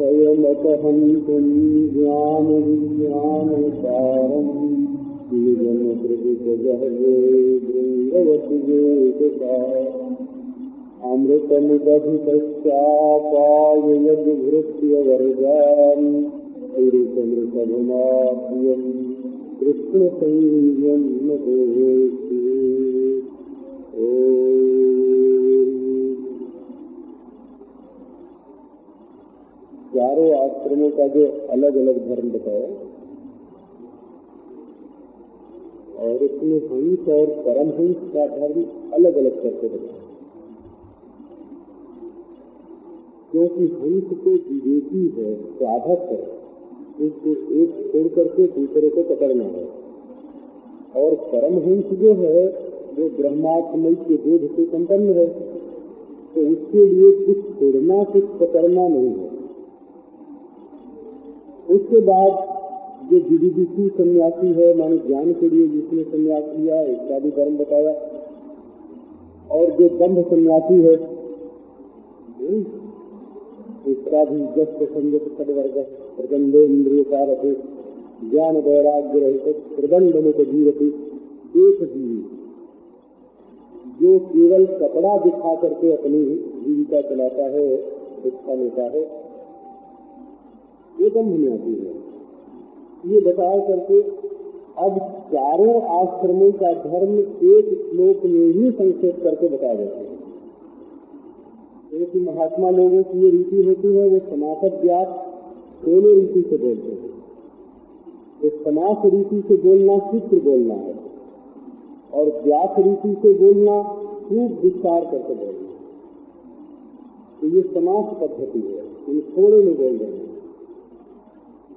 भवभयमपहन्तं ज्ञानविज्ञानसारं श्रीजनकृतिजहरे बृन्दवति अमृतमुदभितश्चापाययद्भृत्यवर्गान् पुरुषमृतभुमाप्यं कृष्णसंज्ञं न देहि। चारों आश्रमों का जो अलग अलग धर्म बताया और इसमें हंस और परमहंस का धर्म अलग अलग करके बताया, क्योंकि हंस तो विवेकी है, साधक है, उसको एक छोड़ करके दूसरे को पकड़ना है, और परमहंस जो है वो ब्रह्मात्मय के बोध से संपन्न है, तो उसके लिए कुछ छोड़ना कुछ पकड़ना नहीं है। उसके बाद जो विविधि सन्यासी है, माने ज्ञान के लिए जिसने सन्यास लिया इसका भी धर्म बताया, और जो दंभ सन्यासी है इसका भी जस्ट संगत सदवर्ग प्रबंधेन्द्रिय कारक ज्ञान वैराग्य रहित प्रबंधमुख जीवती देश जीवी, जो केवल कपड़ा दिखा करके अपनी जीविका चलाता है, शिक्षा लेता है, ये दंभ सन्यासी है। ये बताया करके अब चारों आश्रमों का धर्म एक श्लोक में ही संक्षेप करके बताया जाता है, क्योंकि महात्मा लोगों की ये रीति होती है, वो समासक व्यास दोनों रीति से बोलते हैं। तो समास रीति से बोलना चित्र बोलना है, और व्यास रीति से बोलना खूब विस्तार करके बोलना। तो ये समास पद्धति है, इन थोड़े में बोल रहे हैं।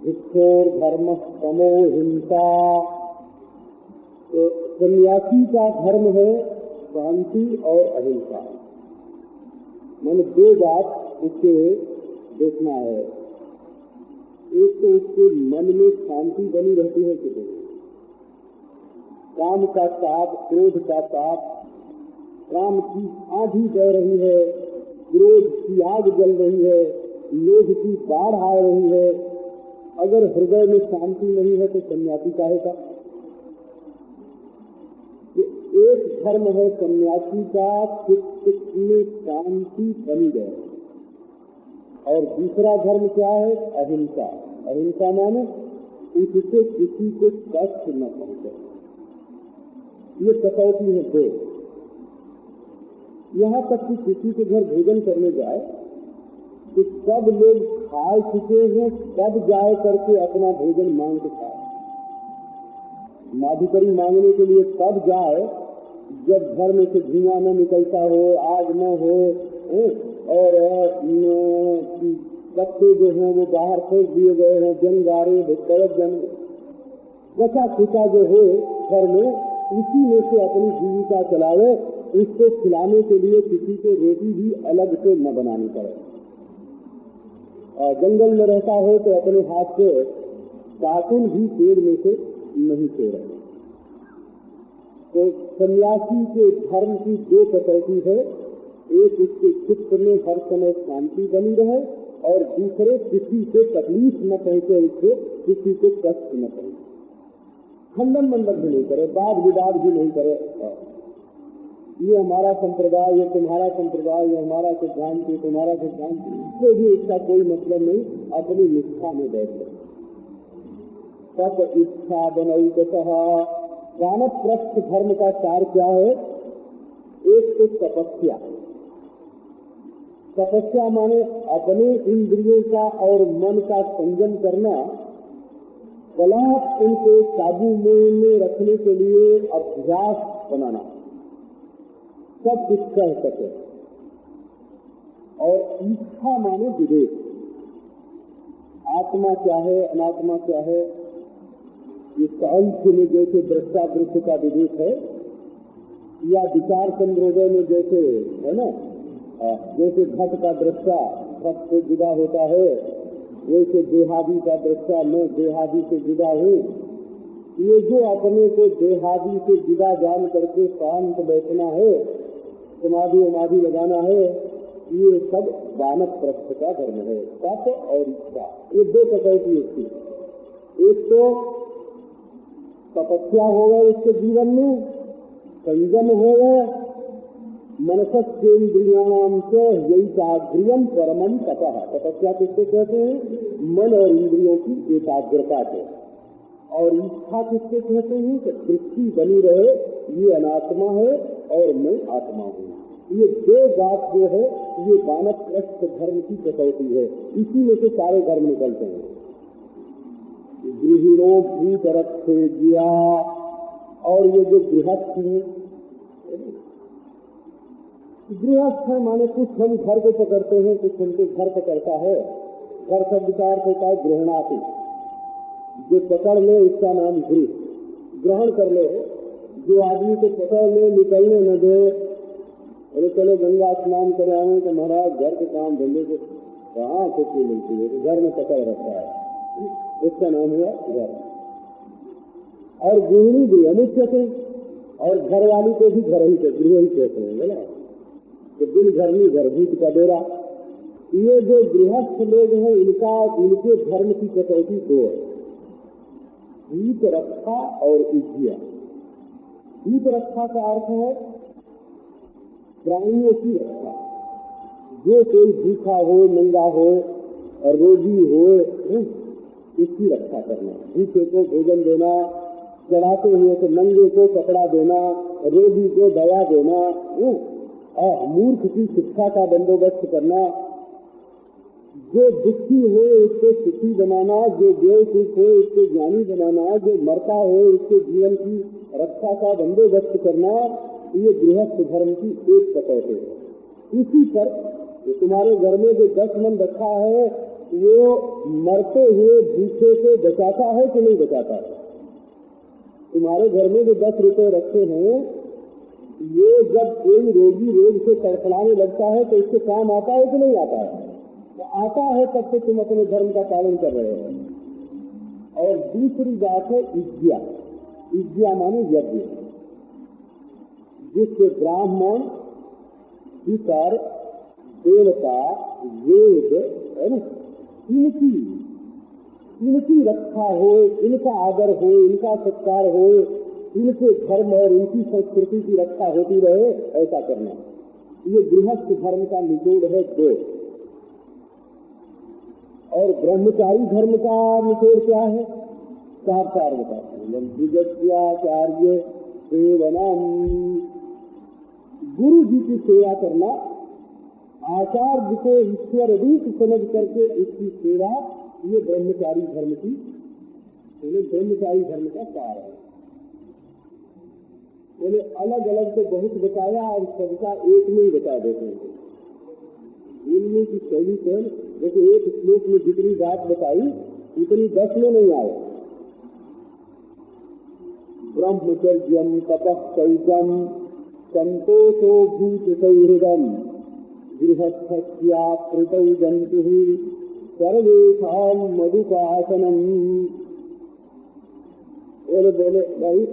भिक्षोर धर्म समो हिंसा, तो सन्यासी का धर्म है शांति और अहिंसा। मैंने दो बात उसके देखना है, एक तो उसके मन में शांति बनी रहती है कि नहीं, काम का ताप, क्रोध का ताप, काम की आंधी बह रही है, क्रोध की आग जल रही है, लोभ की बाढ़ आ रही है, अगर हृदय में शांति नहीं है तो सन्यासी काहे का। एक धर्म है सन्यासी का चित्त में शांति बनी रहे, और दूसरा धर्म क्या है, अहिंसा। अहिंसा माने उससे किसी को कष्ट न पहुंचे। ये कसौटी है दो। यहाँ तक कि किसी के घर भोजन करने जाए तो सब लोग खा चुके हैं, तब जाए करके अपना भोजन मांग के खाए। माधुकरी मांगने के लिए तब जाए जब घर में से धुआं न निकलता हो, आग न हो, और पत्ते जो हैं वो बाहर फेंक दिए गए हैं, जंगारे जन बचा खुचा जो हो घर में, उसी में से अपनी जीविका चलावे। उसको खिलाने के लिए किसी को रोटी भी अलग से न बनानी पड़े। और जंगल में रहता हो तो अपने हाथ से कार्टून भी पेड़ में से नहीं तोड़े। तो सन्यासी के धर्म की दो कसौटी है, एक उसके चित्त में हर समय शांति बनी रहे, और दूसरे किसी से तकलीफ न पहुंचे, उससे किसी को कष्ट न पहुंचे, खंडन मंडन भी नहीं करे, वाद विवाद भी नहीं करे। ये हमारा संप्रदाय, ये तुम्हारा संप्रदाय, ये हमारा सिद्धांत, ये तुम्हारा सिद्धांत, इससे भी इसका कोई मतलब नहीं। अपनी निष्ठा में बैठे। तप इच्छा बनौतः वानप्रस्थ धर्म का सार क्या है? एक तो तपस्या। तपस्या माने अपने इंद्रियों का और मन का संयम करना, कला उनको काबू में रखने के लिए अभ्यास बनाना, सब कुछ कह सके। और इच्छा माने विवेक, आत्मा क्या है, अनात्मा क्या है, इसका अंश में जैसे दृष्टादृश्य का विवेक है, या विचार संद्रोदय में जैसे है ना जैसे घट का दृष्टा घट से जुदा होता है, वैसे देहादि का दृष्टा मैं देहादि से जुदा हूँ। ये जो अपने को देहादि से जुदा जान करके शांत बैठना है, समाधि उमाधि लगाना है, ये सब वानप्रस्थ का धर्म है। तप और इच्छा, ये दो कसौटी होती है। एक तो तपस्या हो गए इसके जीवन में, संयम हो गए, मनसेन्द्रियाणाम से यही एकाग्रियम परमम तपः। तपस्या किसको कहते हैं? मन और इंद्रियों की एकाग्रता को। और इच्छा किसको कहते हैं? कि दृष्टि बनी रहे ये अनात्मा है और मैं आत्मा हूँ। ये दो बात जो है ये वानप्रस्थ धर्म की कसौटी है। इसी में से सारे धर्म निकलते हैं। गृहिणो भूतरक्षेज्या, और ये जो गृहस्थ है, गृहस्थ है माने कुछ हम घर को पकड़ते हैं, कुछ हमको घर पकड़ता है। घर का विचार होता है गृहणाति, जो पकड़ ले इसका नाम गृह, ग्रहण कर ले। जो आदमी को पकड़ ले, निकलने न दे, अरे चलो गंगा स्नान कर आए तो महाराज घर के काम धंधे को कहाँ छुट्टी मिलती है, तो घर में पकड़ रखता है, इसका नाम हुआ घर। और गृहिणी भी अमुच्यते, और घर वाली को भी घर ही गृह ही कहते हैं, बोला तो दिन घर में घरभूत का डेरा। ये जो गृहस्थ लोग हैं इनके धर्म की कसौटी दो है, हित रक्षा और इज्जिया। हित रक्षा का अर्थ है प्राणियों की रक्षा। जो कोई भूखा हो, नंगा हो और रोगी हो, इसकी रक्षा करना। भूखे को भोजन देना, चढ़ाते हुए तो नंगे को कपड़ा देना, रोगी को दया देना, और मूर्ख की शिक्षा का बंदोबस्त करना। जो दुखी हो उसको सुखी बनाना, जो बेवकूफ हो उसको ज्ञानी बनाना, जो मरता हो उसके जीवन की रक्षा का बंदोबस्त करना, ये गृहस्थ धर्म की एक कसौटी है। इसी पर तुम्हारे घर में जो 10 मन रखा है वो मरते हुए भूखे से बचाता है कि नहीं बचाता है? तुम्हारे घर में जो 10 रुपए रखे हैं, ये जब कोई रोगी रोग से तड़फड़ाने लगता है तो इसके काम आता है कि नहीं आता है? तो आता है, तब तो तुम अपने धर्म का पालन कर रहे हो। और दूसरी बात है इज्जिया। इज्जिया माने यज्ञ, जिससे ब्राह्मण, पितर, देवता, वेद है ना, इनकी रक्षा हो, इनका आदर हो, इनका सत्कार हो, इनके धर्म और इनकी संस्कृति की रक्षा होती रहे, ऐसा करना। ये गृहस्थ धर्म का निचोड़ है दो। और ब्रह्मचारी धर्म का निचोड़ क्या है? चार बताते हैं। द्विजत्याचार्य सेवनम, गुरु जी की सेवा करना, आचार्य को ईश्वर रूप समझ करके इसकी सेवा, ये ब्रह्मचारी धर्म की, ब्रह्मचारी धर्म का सार है। बोले अलग अलग तो बहुत बताया और सबका एक में ही बता देते हैं। इनमें की शैली से जैसे एक श्लोक में जितनी बात बताई उतनी 10 में नहीं आए। ब्रह्मचर्यम तपः शौचम संतोषो भूत सौहृदम गृहस्थस्या कृतौ जन्तुः सर्वेषां मधुपासनम। बोले भाई,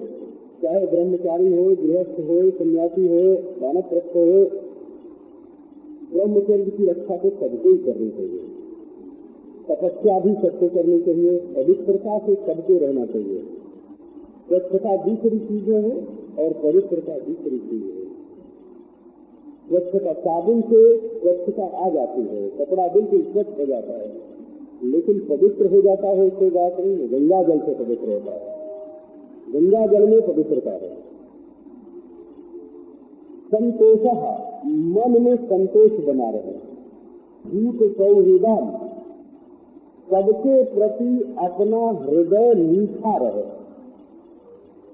चाहे ब्रह्मचारी हो, गृहस्थ हो, सन्यासी हो, वानप्रस्थ हो, ब्रह्मचर्य की रक्षा तो सबको ही करनी चाहिए। तपस्या भी सबको करनी चाहिए, पवित्रता से सबको रहना चाहिए। स्वच्छता दूसरी चीजें हैं और पवित्रता दूसरी चीजें हैं। स्वच्छता साबुन से स्वच्छता आ जाती है, कपड़ा बिल्कुल स्वच्छ हो जाता है, लेकिन पवित्र हो जाता है कोई बात नहीं है। गंगा जल से पवित्र होता है, गंगा जल में पवित्रता है। संतोष, मन में संतोष बना रहे। भूत सौहृदम, सबके प्रति अपना हृदय मीठा रहे,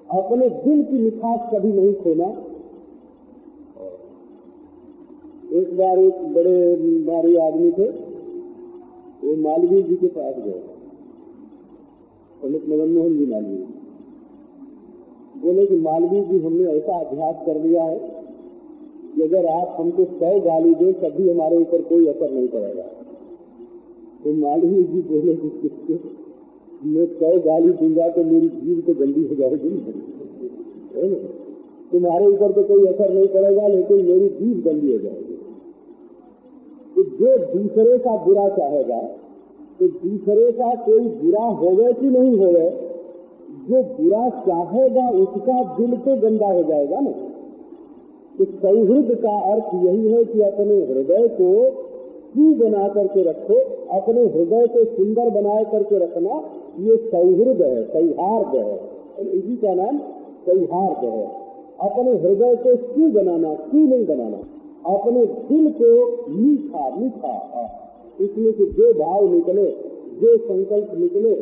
अपने दिल की मिठास कभी नहीं खोना। एक बार एक बड़े भारी आदमी थे, वो मालवीय जी के पास गए, पंडित मदन मोहन जी मालवीय। बोले कि मालवीय जी, हमने ऐसा अभ्यास कर लिया है कि अगर आप हमको 100 गाली दें तब भी हमारे ऊपर कोई असर नहीं पड़ेगा। तो मालवीय जी बोले कि मैं 100 गाली दूंगा तो मेरी जीभ तो गंदी हो जाएगी, तुम्हारे ऊपर तो कोई असर नहीं पड़ेगा लेकिन मेरी जीभ गंदी हो जाएगी। तो जो दूसरे का बुरा चाहेगा तो दूसरे का कोई बुरा होवे कि नहीं होवे, जो बुरा चाहेगा उसका दिल तो गंदा हो जाएगा ना। तो सौहृद का अर्थ यही है कि अपने हृदय को क्यों बना करके रखो, अपने हृदय को सुंदर बनाए करके रखना, ये सौहृद है, सौहार्द है, इसी का नाम सौहार्द है। अपने हृदय को क्यों बनाना, क्यों नहीं बनाना, अपने दिल को मीठा मीठा, इसमें से जो भाव निकले, जो संकल्प निकले,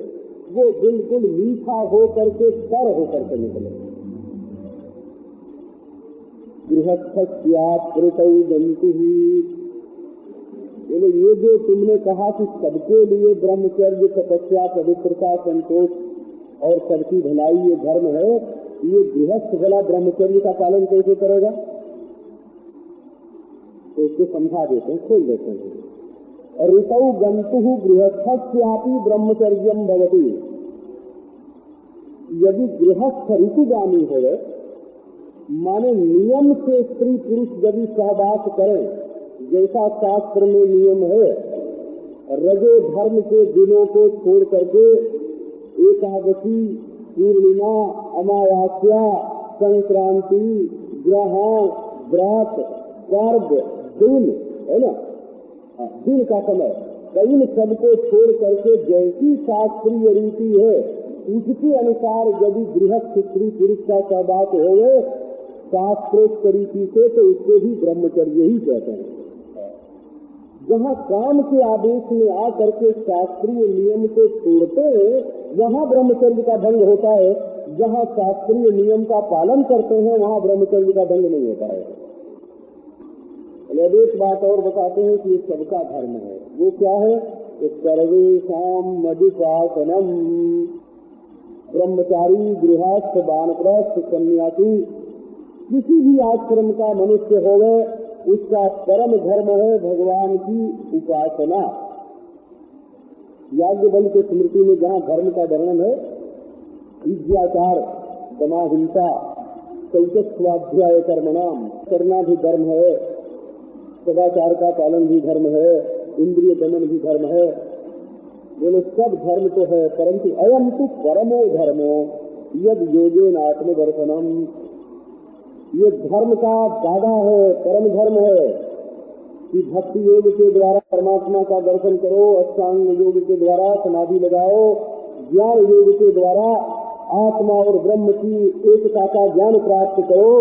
वो बिल्कुल मीठा हो करके तर हो करके निकले। गृहस्थस्याप्रीतौ जंतु, ये जो तुमने कहा कि सबके लिए ब्रह्मचर्य, तपस्या, पवित्रता, संतोष और सबकी भलाई ये धर्म है, ये गृहस्थ भला ब्रह्मचर्य का पालन कैसे करेगा? तो इसको समझा देते हैं, खोल देते हैं। ऋतौ गंतु गृहस्थस्यापि ब्रह्मचर्यम भवति। यदि गृहस्थ ऋतुगामी हो, माने नियम से स्त्री पुरुष यदि सहवास करें, जैसा शास्त्र में नियम है, रजो धर्म के दिनों को छोड़ करके एकादशी, पूर्णिमा, अमावास्या, संक्रांति, ग्रहण, व्रत, पर्व, दिन है ना, दिन का समय, इन सबको छोड़ करके जैसी शास्त्रीय रीति है उसके अनुसार यदि गृहस्थ स्त्री पुरुष का सहवास हो शास्त्रोक्त रीति से, तो इसको भी ब्रह्मचर्य ही कहते हैं। जहाँ काम के आदेश में आकर के शास्त्रीय नियम को तोड़ते हैं वहाँ ब्रह्मचर्य का भंग होता है, जहाँ शास्त्रीय नियम का पालन करते हैं वहाँ ब्रह्मचर्य का भंग नहीं होता है। एक बात और बताते हैं कि ये सबका धर्म है। वो क्या है? सर्वेषां मधुपासनम। ब्रह्मचारी, गृहस्थ, वानप्रस्थ, सन्यासी, किसी भी आश्रम का मनुष्य होवे, उसका परम धर्म है भगवान की उपासना। याज्ञवल्क्य के स्मृति में जहाँ धर्म का वर्णन है, विद्याचार, समाहिंसा, शौचस्वाध्याय कर्मणाम, करना भी धर्म है, सदाचार का पालन भी धर्म है, इंद्रिय दमन भी धर्म है। बोले सब धर्म तो है, परंतु अयम तो परमो धर्मो यद योगेन आत्मदर्शनम। ये धर्म का दादा है, परम धर्म है कि भक्ति योग के द्वारा परमात्मा का दर्शन करो, अष्टांग योग के द्वारा समाधि लगाओ, ज्ञान योग के द्वारा आत्मा और ब्रह्म की एकता का ज्ञान प्राप्त करो।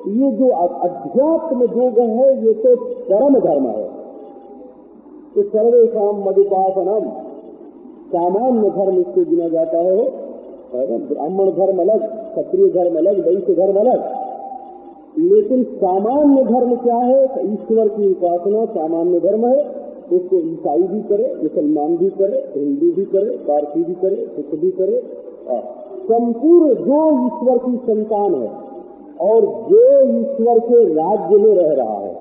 ये जो अध्यात्म योग है ये तो परम धर्म है। तो सर्वेषां मधुपासनम, सामान्य धर्म इसको गिना जाता है। ब्राह्मण धर्म अलग, क्षत्रिय धर्म अलग, वैश्य धर्म अलग, लेकिन सामान्य धर्म क्या है? ईश्वर की उपासना सामान्य धर्म है। उसको ईसाई भी करे, मुसलमान भी करे, हिंदू भी करे, पारसी भी करे, सिख भी करे, संपूर्ण जो ईश्वर की संतान है और जो ईश्वर के राज्य में रह रहा है,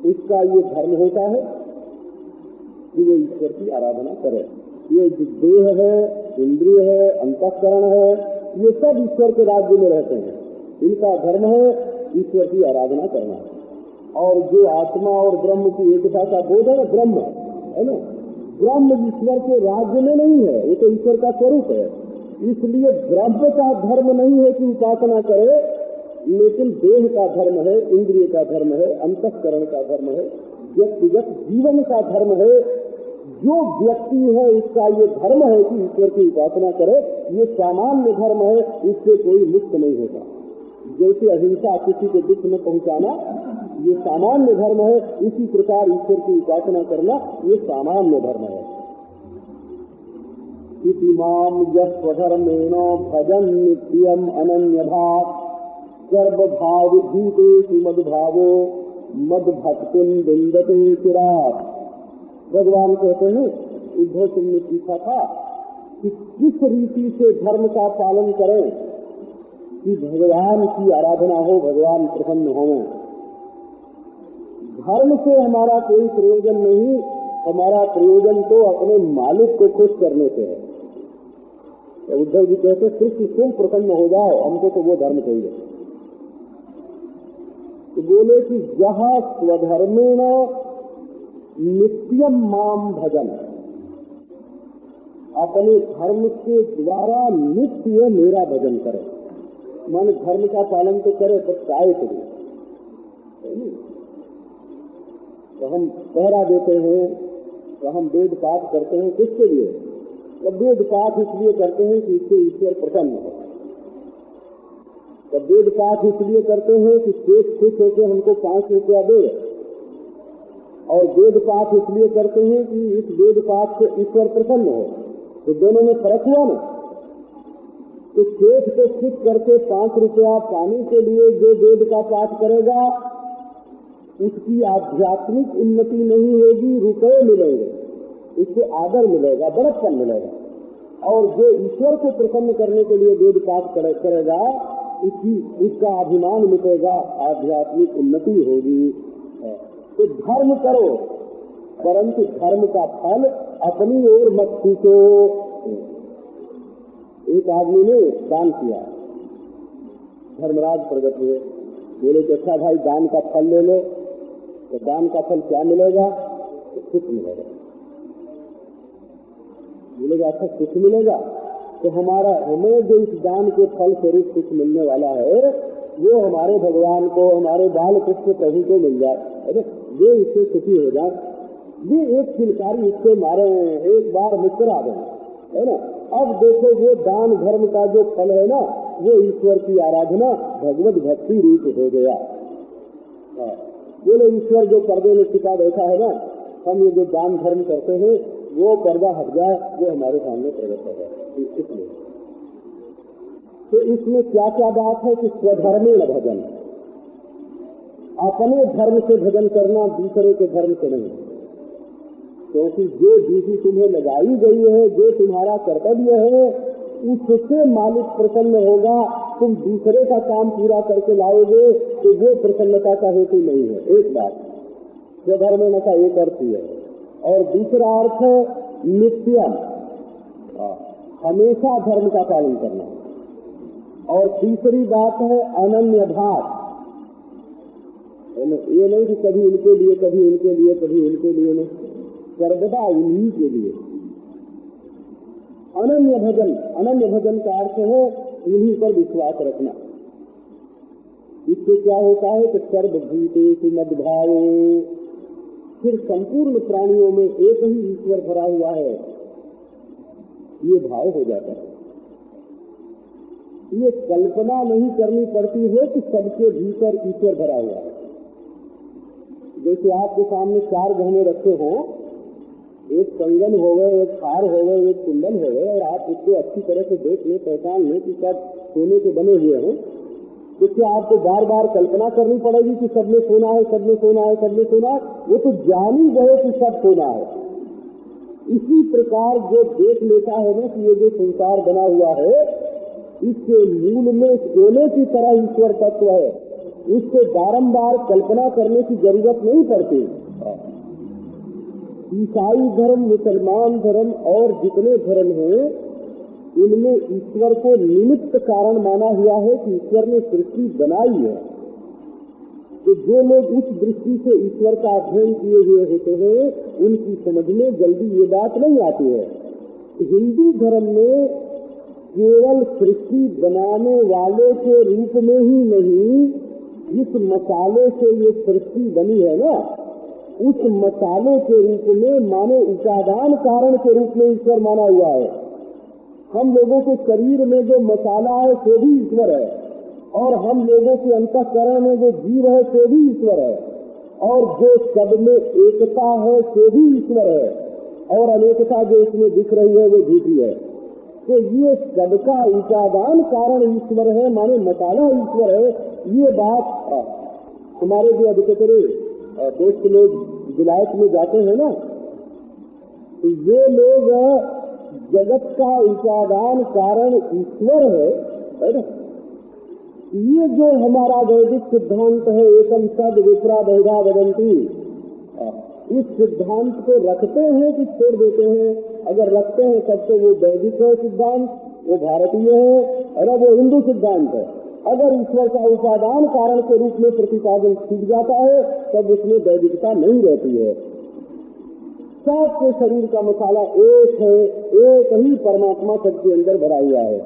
उसका ये धर्म होता है कि वो ईश्वर की आराधना करे। ये जो देह है, इंद्रिय है, अंतःकरण है, ये सब ईश्वर के राज्य में रहते हैं। इनका धर्म है ईश्वर की आराधना करना। और जो आत्मा और ब्रह्म की एकता का बोध है, ब्रह्म है ना, ब्रह्म ईश्वर के राज्य में नहीं है, वो तो ईश्वर का स्वरूप है। इसलिए ब्रह्म का धर्म नहीं है कि उपासना करे, लेकिन देह का धर्म है, इंद्रिय का धर्म है, अंतःकरण का धर्म है, व्यक्तिगत जीवन का धर्म है। जो व्यक्ति है उसका ये धर्म है कि ईश्वर की उपासना करे। ये सामान्य धर्म है, इससे कोई मुक्त नहीं होता। जैसे अहिंसा, किसी को दुख न पहुंचाना, ये सामान्य धर्म है, इसी प्रकार ईश्वर की उपासना करना ये सामान्य धर्म है। इति माम यस्वधर्मेण भजन नित्यम अनन्यभाव सर्वभाव भूतेषु मद्भावो मद्भक्तिं विन्दते चिरात्। भगवान कहते हैं, उद्धव सिंह ने पूछा था कि किस रीति से धर्म का पालन करें कि भगवान की आराधना हो, भगवान प्रसन्न हो। धर्म से हमारा कोई प्रयोजन नहीं, हमारा प्रयोजन तो अपने मालिक को खुश करने से है। तो उद्धव जी कहते कृष्ण तुम प्रसन्न हो जाओ, हमको तो वो धर्म चाहिए। तो बोले कि जहाँ स्वधर्मेण नित्यम माम भजन, अपने धर्म के द्वारा नित्य मेरा भजन करे। मन धर्म का पालन तो करे पर काय करे। तो हम पहरा देते हैं, तो हम वेद पाठ करते हैं किसके लिए? तो वेद पाठ इसलिए करते हैं कि इससे ईश्वर प्रसन्न हो। तो वेद पाठ इसलिए करते हैं कि शेष खुश होकर हमको 5 रुपया दे, और वेद पाठ इसलिए करते हैं कि इस वेद पाठ से ईश्वर प्रसन्न हो। तो दोनों में फर्क हुआ ना। तो शेष को खुश करके 5 रुपया पाने के लिए जो वेद का पाठ करेगा उसकी आध्यात्मिक उन्नति नहीं होगी, रुपये मिलेंगे, इससे आदर मिलेगा, बड़प्पन मिलेगा। और जो ईश्वर को प्रसन्न करने के लिए वेद पाठ करेगा उसका अभिमान मिटेगा, आध्यात्मिक उन्नति होगी। तो धर्म करो, परंतु धर्म का फल अपनी ओर मत खींचो। एक आदमी ने दान किया, धर्मराज प्रगट हुए, बोले कि अच्छा भाई दान का फल ले लो। तो दान का फल क्या मिलेगा? तो सुख मिलेगा। बोलेगा अच्छा सुख मिलेगा, तो हमें जो इस दान के फल स्वरूप सुख मिलने वाला है वो हमारे भगवान को, हमारे बाल कृष्ण प्रभु को मिल जाए, अरे वो इससे सुखी हो जाए। ये एक किलकारी इससे मारे एक बार मुस्कुरा दें, है ना। अब देखो वो दान धर्म का जो फल है ना, वो ईश्वर की आराधना भगवत भक्ति रूप हो गया। बोले ईश्वर जो पर्दे में छिपा बैठा है ना, हम ये जो दान धर्म करते हैं वो पर्दा हट जाए, वो हमारे सामने प्रकट हो जाए। इसलिए तो इसमें क्या क्या बात है कि स्वधर्मेण भजन, अपने धर्म से भजन करना, दूसरे के धर्म से नहीं। क्योंकि जो ड्यूटी तुम्हें लगाई गई है, जो तुम्हारा कर्तव्य है, उससे मालिक प्रसन्न होगा। तुम दूसरे का काम पूरा करके लाओगे तो वो प्रसन्नता का हेतु नहीं है। एक बात स्वधर्मेण का एक अर्थ ही है। और दूसरा अर्थ है नित्यम, हमेशा धर्म का पालन करना। और तीसरी बात है अनन्य भाव, ये नहीं कि कभी इनके लिए, कभी इनके लिए, कभी इनके लिए नहीं, सर्वदा उन्हीं के लिए। अनन्य भजन, अनन्य भजन का अर्थ है उन्हीं पर विश्वास रखना। इससे क्या होता है कि सर्वभूतेषु मद्भावो, फिर संपूर्ण प्राणियों में एक ही ईश्वर भरा हुआ है, ये भाव हो जाता है। ये कल्पना नहीं करनी पड़ती है कि सबके भीतर ईश्वर भरा हुआ है। जैसे आपके सामने 4 गहने रखे हो, एक कंगन हो गए, एक हार हो गए, एक कुंडल हो गए, और आप उसको अच्छी तरह से देख ले, पहचान ले कि सब सोने के बने हुए हैं, तो क्या आपको बार बार कल्पना करनी पड़ेगी कि सब में सोना है, सब में सोना है, सब में सोना है? वो तो जान ही गए कि सब सोना है। इसी प्रकार जो देख लेता है ना कि ये जो संसार बना हुआ है, इसके मूल में सोने की तरह ईश्वर तत्व है, इससे बारंबार कल्पना करने की जरूरत नहीं पड़ती। ईसाई धर्म, मुसलमान धर्म और जितने धर्म हैं, इनमें ईश्वर को निमित्त कारण माना हुआ है कि ईश्वर ने सृष्टि बनाई है। तो जो लोग उस दृष्टि से ईश्वर का अध्ययन किए हुए होते हैं, उनकी समझ में जल्दी ये बात नहीं आती है। हिंदू धर्म में केवल सृष्टि बनाने वाले के रूप में ही नहीं, जिस मसाले से ये सृष्टि बनी है ना, उस मसाले के रूप में, माने उपादान कारण के रूप में ईश्वर माना हुआ है। हम लोगों के शरीर में जो मसाला है वो भी ईश्वर है, और हम लोगों के अंतःकरण में जो जीव है वो भी ईश्वर है, और जो सब में एकता है वो भी ईश्वर है, और अनेकता जो इसमें दिख रही है वो झूठी है। तो ये सबका उपादान कारण ईश्वर है, माने मसाला ईश्वर है। ये बात हमारे जो अधिकतर दोस्त लोग विलायत में जाते हैं ना, तो ये लोग जगत का उपादान कारण ईश्वर है ना, ये जो हमारा वैदिक सिद्धांत है, एकम सद विप्रा बहुधा वदंती, इस सिद्धांत को रखते हैं कि छोड़ देते हैं? अगर रखते हैं तब तो वो वैदिक है सिद्धांत, वो भारतीय है, और वो हिंदू सिद्धांत है। अगर ईश्वर का उपादान कारण के रूप में प्रतिपादन सीख जाता है तब उसमें वैदिकता नहीं रहती है। सबके शरीर का मसाला एक है, एक ही परमात्मा सबके अंदर भरा हुआ है।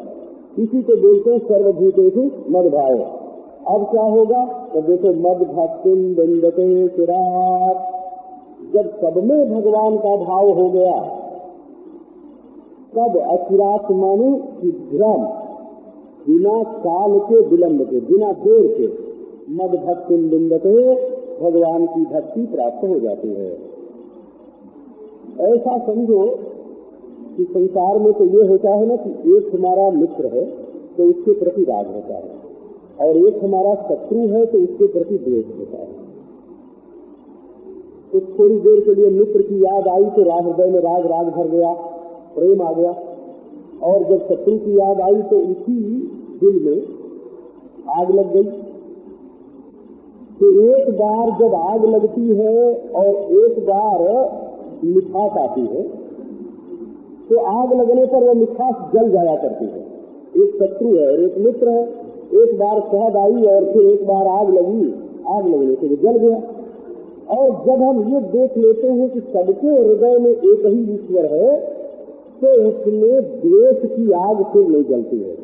इसी को बोलते हैं सर्वभूतेषु मदभाव। अब क्या होगा? तो देखो, मद भक्तिम बिंदते चिरात, जब सब में भगवान का भाव हो गया तब अचिरात माने शीघ्रम, बिना काल के विलंब के, बिना देर के, मद भक्तिम बिंदते, भगवान की भक्ति प्राप्त हो जाती है। ऐसा समझो कि संसार में तो ये होता है ना कि एक हमारा मित्र है तो उसके प्रति राग होता है, और एक हमारा शत्रु है तो उसके प्रति द्वेष होता है। तो थोड़ी देर के लिए मित्र की याद आई तो हृदय में राग भर गया, प्रेम आ गया, और जब शत्रु की याद आई तो उसी दिल में आग लग गई। तो एक बार जब आग लगती है और एक बार मिठास आती है, तो आग लगने पर वह मिठास जल जाया करती है। एक शत्रु है और एक मित्र है, एक बार शहद आई और फिर एक बार आग लगी, आग लगने से वो जल गया। और जब हम ये देख लेते हैं कि सबके हृदय में एक ही ईश्वर है तो उसमें द्वेष की आग फिर नहीं जलती है,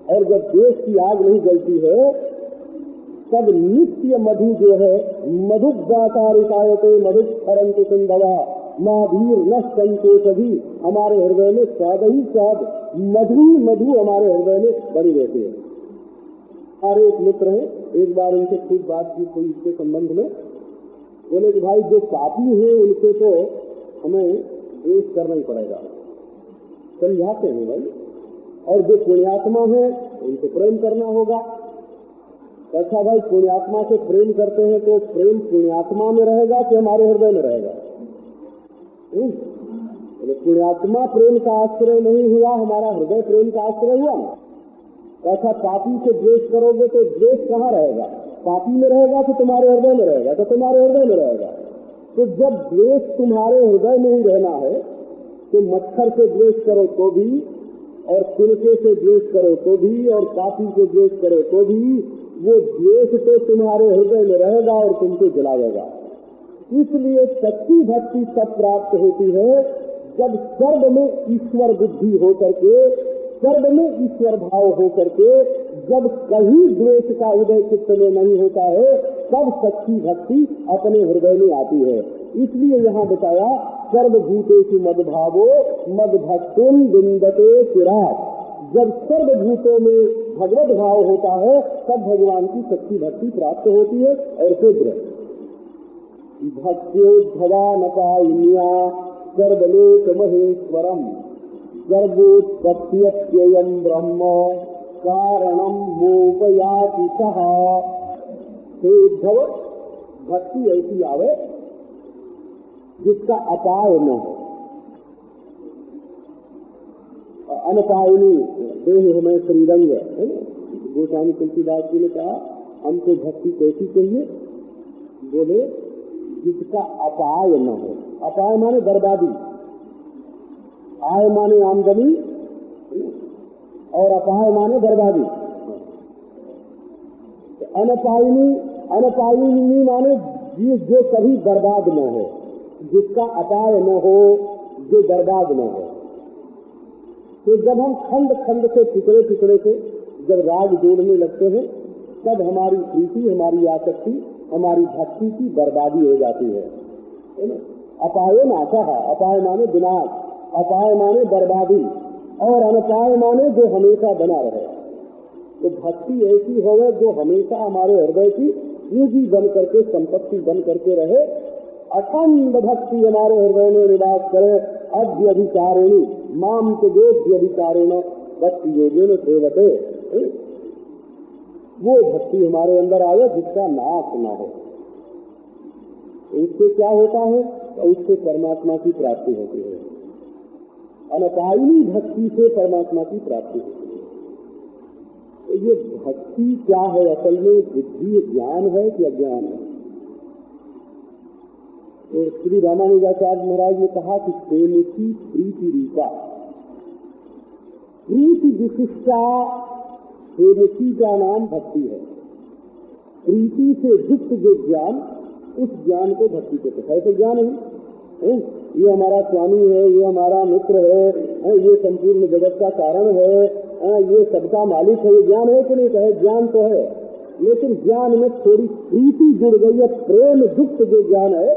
और जब द्वेष की आग नहीं जलती है तब नित्य मधु जो है, मधुक दातारिकायते मधुक फरंत सिंधवा माधीर न संतोष भी, हमारे हृदय में स्वाद ही स्वाद, मधु हमारे हृदय में बनी रहती है। हमारे एक मित्र हैं, एक बार उनसे खूब बात की कोई इसके संबंध में, बोले कि भाई जो पापी हैं उनसे तो हमें द्वेष करना ही पड़ेगा, समझाते हैं भाई, और जो पुण्यात्मा है उनसे प्रेम करना होगा। अच्छा भाई, पुण्यात्मा से प्रेम करते हैं तो प्रेम पुण्यात्मा में रहेगा कि हमारे हृदय में रहेगा? पुण्यात्मा प्रेम का आश्रय नहीं हुआ, हमारा हृदय प्रेम का आश्रय हुआ ना। ऐसा पापी से द्वेष करोगे तो द्वेष कहाँ रहेगा? पापी में रहेगा कि तुम्हारे हृदय में रहेगा? तो तुम्हारे हृदय में रहेगा। तो जब द्वेष तुम्हारे हृदय में ही रहना है तो मच्छर से द्वेष करो तो भी, और तिनके से द्वेष करो तो भी, और पापी से द्वेष करो तो भी, वो द्वेष तो तुम्हारे हृदय में रहेगा और तुमको जलाएगा। इसलिए सच्ची भक्ति तब प्राप्त होती है जब सर्व में ईश्वर बुद्धि हो करके, सर्व में ईश्वर भाव हो करके, जब कहीं द्वेष का उदय चित्त में नहीं होता है तब सच्ची भक्ति अपने हृदय में आती है। इसलिए यहाँ बताया सर्वभूतेषु मद्भावो मद्भक्तिं विन्दते चिरात्, जब सर्वभूतों में भगवत भाव होता है तब भगवान की सच्ची भक्ति प्राप्त होती है। और शीघ्र भक्त्योद्भवानपायिन्या सर्वलोक महेश्वरम सर्वोत्पत्त्ययम् ब्रह्म कारणम मोपयाति सः। उद्धव, भक्ति ऐसी आवे जिसका अपाय न हो। अनपायनी देह हमें श्रीरंग है ना। गोस्वामी तुलसीदास जी ने कहा हमको भक्ति कैसी चाहिए? बोले जिसका अपाय न हो। अपाय माने बर्बादी, आय माने आमदनी, और अपाय माने बर्बादी। अनपायनी माने जो कभी बर्बाद न हो, जिसका अपाय न हो, जो बर्बाद न हो। तो जब हम खंड खंड से टुकड़े टुकड़े से जब राग जोड़ने लगते हैं तब हमारी प्रीति, हमारी आसक्ति, हमारी भक्ति की बर्बादी हो जाती है ना। अपाय नाशः, अपाय माने विनाश, अपाय माने बर्बादी, और अनपाय माने जो हमेशा बना रहे। तो भक्ति ऐसी होवे जो हमेशा हमारे हृदय की पूंजी बन करके, संपत्ति बन करके रहे। अखंड भक्ति हमारे हृदय में निवास करे। अध्यधिकारिणी माम तदेध्यधिकारिण भक्ति योगेन सेवते, वो भक्ति हमारे अंदर आए जिसका नाश न हो। इससे क्या होता है? तो उससे परमात्मा की प्राप्ति होती है। अनपायनी भक्ति से परमात्मा की प्राप्ति होती है। ये भक्ति क्या है? असल में बुद्धि ज्ञान है कि अज्ञान है? तो श्री रामानुजाचार्य महाराज ने कहा कि प्रेमसी प्रीति रूपा, प्रीति विशिष्टा प्रेमसी का नाम भक्ति है। प्रीति से युक्त जो ज्ञान, उस ज्ञान को भक्ति कहते हैं। ऐसे ज्ञान है ये हमारा स्वामी है, ये हमारा मित्र है, ये संपूर्ण जगत का कारण है, ये सबका मालिक है, ये ज्ञान है कि नहीं? कहे ज्ञान तो है, लेकिन ज्ञान में थोड़ी प्रीति जुड़ गई है। प्रेम युक्त जो ज्ञान है,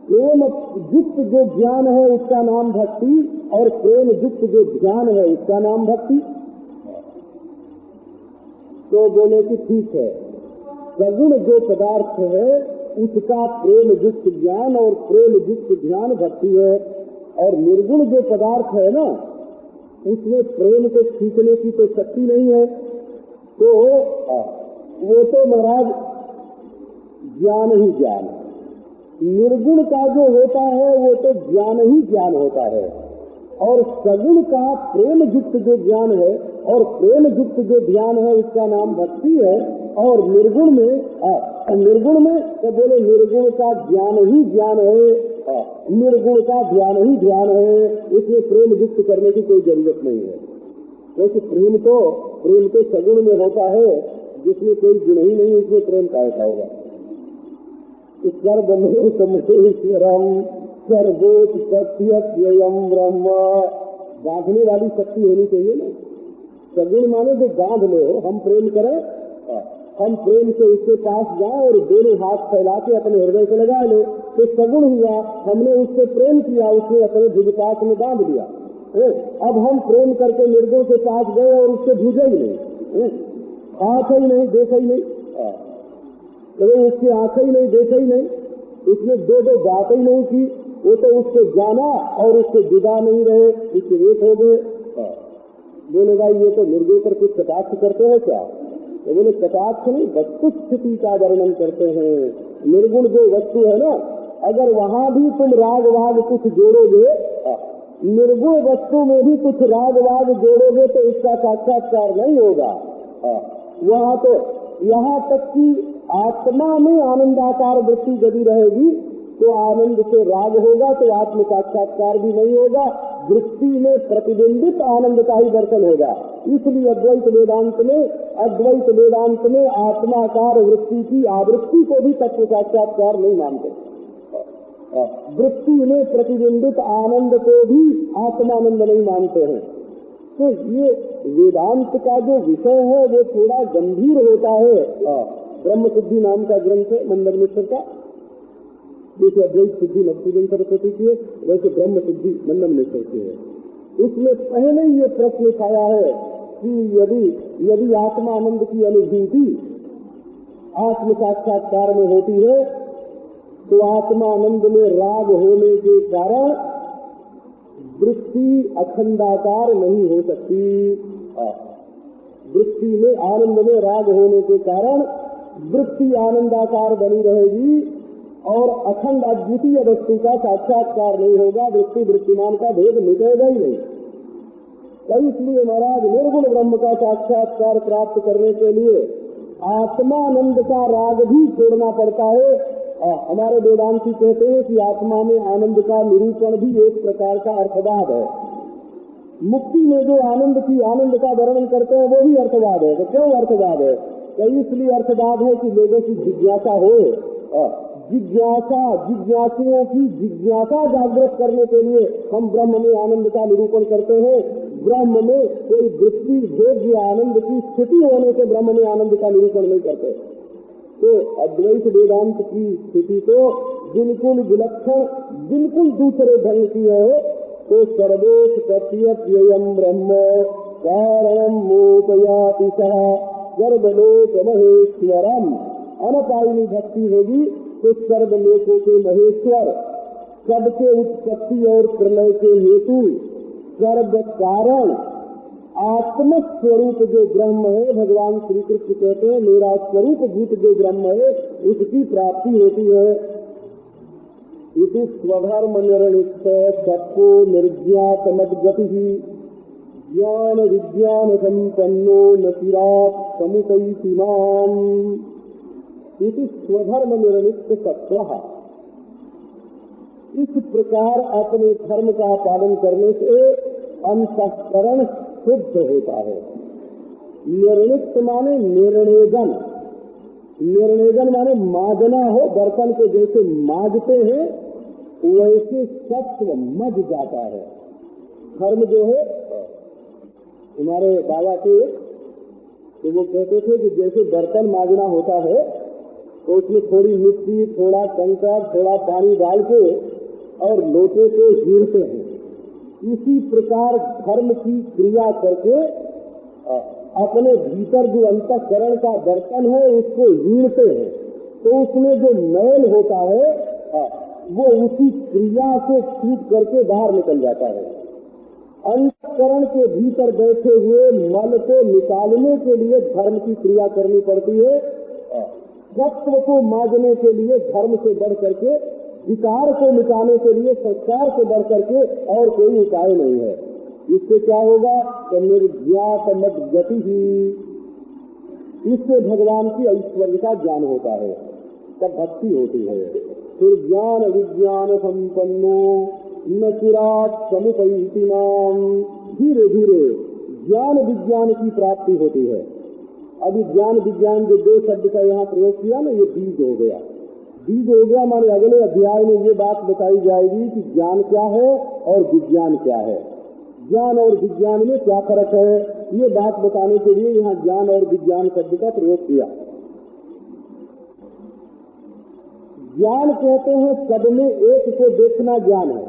प्रेम युक्त जो ज्ञान है उसका नाम भक्ति, और प्रेम युक्त जो ज्ञान है उसका नाम भक्ति। तो बोले कि ठीक है, सगुण जो पदार्थ है उसका प्रेम युक्त ज्ञान और प्रेम युक्त ध्यान भक्ति है, और निर्गुण जो पदार्थ है ना, उसमें प्रेम को खींचने की तो शक्ति नहीं है, तो वो तो महाराज ज्ञान ही ज्ञान है। निर्गुण का जो होता है वो तो ज्ञान ही ज्ञान होता है, और सगुण का प्रेम युक्त जो ज्ञान है और प्रेम युक्त जो ध्यान है उसका नाम भक्ति है। और निर्गुण में तो बोले निर्गुण का ज्ञान ही ज्ञान है, निर्गुण का ध्यान ही ध्यान है, इसमें प्रेम युक्त करने की कोई जरूरत नहीं है। क्योंकि प्रेम तो सगुण में होता है, जिसमें कोई गुण ही नहीं, उसमें प्रेम कैसा होगा? सर्वमेश्वरम सर्वोत्पत्त्ययम् ब्रह्म, बांधने वाली शक्ति होनी चाहिए ना। सगुण माने जो बांध लो, हम प्रेम करें, हम प्रेम से उसके पास जाए और दोनों हाथ फैला के अपने हृदय से लगा लो, तो सगुण हुआ। हमने उससे प्रेम किया, उसने अपने भुजपास में बांध लिया। अब हम प्रेम करके निर्गुण के पास गए और उससे भूजे ही नहीं, आंख ही नहीं, देखा ही नहीं, तो उसकी आंखें ही नहीं, देखा ही नहीं, उसने दो बातें ही नहीं की। वो तो उसको जाना और उससे जुदा नहीं रहे, इससे एक हो गए। बोले भाई ये तो निर्गुण पर कुछ कटाक्ष करते हैं क्या? तो बोले कटाक्ष नहीं, वस्तु स्थिति का वर्णन करते हैं। निर्गुण जो वस्तु है ना, अगर वहां भी तुम राग वाग कुछ जोड़ोगे, निर्गुण वस्तु में भी कुछ राग वाग जोड़ोगे तो इसका साक्षात्कार नहीं होगा। वहां तो यहाँ तक कि आत्मा में आनंदाकार वृत्ति यदि रहेगी तो आनंद से राग होगा, तो आत्म साक्षात्कार भी नहीं होगा, वृत्ति में प्रतिबिंबित आनंद का ही दर्शन होगा। इसलिए अद्वैत वेदांत में आत्माकार वृत्ति की आवृत्ति को भी तत्व साक्षात्कार नहीं मानते। वृत्ति में प्रतिबिंबित आनंद को भी आत्मानंद नहीं मानते हैं। तो ये वेदांत का जो विषय है वो थोड़ा गंभीर होता है। ब्रह्म सिद्धि नाम का ग्रंथ है मंदन मिश्र का, जैसे अद्वैत सिद्धि नक्सीबेन सरस्वती की है, वैसे ब्रह्म सिद्धि मंदन मिश्र की है। इसमें पहले ये प्रश्न उठाया है कि यदि आत्मानंद की अनुभूति आत्म साक्षात्कार में होती है तो आत्मानंद में राग होने के कारण वृत्ति अखंडाकार नहीं हो सकती। वृत्ति में आनंद में राग होने के कारण वृत्ति आनंदाकार बनी रहेगी और अखंड अद्वितीय वस्तु का साक्षात्कार नहीं होगा, वृत्ति वृत्तिमान का भेद मिटेगा ही नहीं। तो इसलिए महाराज निर्गुण ब्रह्म का साक्षात्कार प्राप्त करने के लिए आत्मानंद का राग भी छोड़ना पड़ता है। हमारे वेदांती कहते हैं कि आत्मा में आनंद का निरूपण भी एक प्रकार का अर्थवाद है। मुक्ति में जो आनंद का वर्णन करते हैं वो भी अर्थवाद है। तो क्यों अर्थवाद है? तो इसलिए अर्थवाद है कि लोगों की जिज्ञासा होए, जिज्ञासुओं की जिज्ञासा जागृत करने के लिए हम ब्रह्म में आनंद का निरूपण करते हैं। ब्रह्म में कोई वृत्ति भेद आनंद की स्थिति होने से ब्रह्म में आनंद का निरूपण नहीं करते। तो अद्वैत वेदांत की स्थिति तो बिल्कुल विलक्षण, बिल्कुल दूसरे ढंग की है। तो सर्वोत्पत्त्ययम् ब्रह्म कारणम् मोपयाति सः सर्वलोक महेश्वरम। अनपायिनी भक्ति होगी तो सर्वलोकों के महेश्वर, सबके उत्पत्ति और प्रलय के हेतु, सर्व कारण, आत्मस्वरूप जो ब्रह्म है, भगवान श्री कृष्ण कहते हैं मेरा स्वरूप भूत जो ब्रह्म है उसकी प्राप्ति होती है। इति स्वधर्म निर्णित सबको निर्ज्ञात मद्गति, ज्ञान विज्ञान संपन्नो न चिरात् समुपैति माम् इति स्वधर्म निर्णित सत्वः। इस प्रकार अपने धर्म का पालन करने से अंतःकरण शुद्ध होता है। निर्णित माने निर्णेजन, निर्णेजन माने माजना हो, बर्तन को जैसे माजते हैं वैसे सत्व मज जाता है। धर्म जो है, हमारे बाबा के तो वो कहते थे कि जैसे बर्तन माजना होता है तो उसमें थोड़ी मिट्टी, थोड़ा कंकड़, थोड़ा पानी डाल के और लोटे को हीरते हैं। इसी प्रकार धर्म की क्रिया करके अपने भीतर जो अंतःकरण का बर्तन है उसको हीरते हैं, तो उसमें जो मैल होता है वो उसी क्रिया से छूट करके बाहर निकल जाता है। अंतःकरण के भीतर बैठे हुए मल को निकालने के लिए धर्म की क्रिया करनी पड़ती है। सत्व को मांगने के लिए धर्म से बढ़ करके, विकार को मिटाने के लिए संस्कार से बढ़ करके और कोई उपाय नहीं है। इससे क्या होगा कि निर्ज्ञात मत गति ही, इससे भगवान की ऐश्वर्य का ज्ञान होता है, तब भक्ति होती है। फिर ज्ञान विज्ञान संपन्नो न चिरात् समुपैति माम्, धीरे धीरे ज्ञान विज्ञान की प्राप्ति होती है। अभी ज्ञान विज्ञान जो दो शब्द का यहाँ प्रयोग किया ना, ये बीज हो गया। बीज हो गया माने अगले अध्याय में ये बात बताई जाएगी कि ज्ञान क्या है और विज्ञान क्या है, ज्ञान और विज्ञान में क्या फर्क है, ये बात बताने के लिए यहाँ ज्ञान और विज्ञान शब्द का प्रयोग किया। ज्ञान कहते हैं सब में एक को देखना ज्ञान है,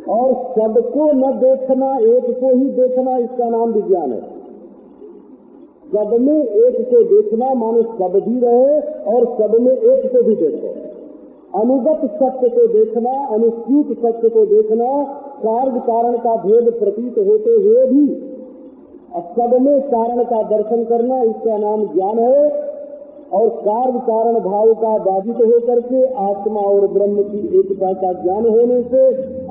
और सबको न देखना, एक को ही देखना, इसका नाम विज्ञान है। सब में एक को देखना माने सब भी रहे और सब में एक को भी देखो। अनुगत सत्य को देखना, अनुस्यूत सत्य को देखना, कार्य कारण का भेद प्रतीत होते हुए भी सब में कारण का दर्शन करना, इसका नाम ज्ञान है। और कार्य कारण भाव का बाधित होकर के आत्मा और ब्रह्म की एकता का ज्ञान होने से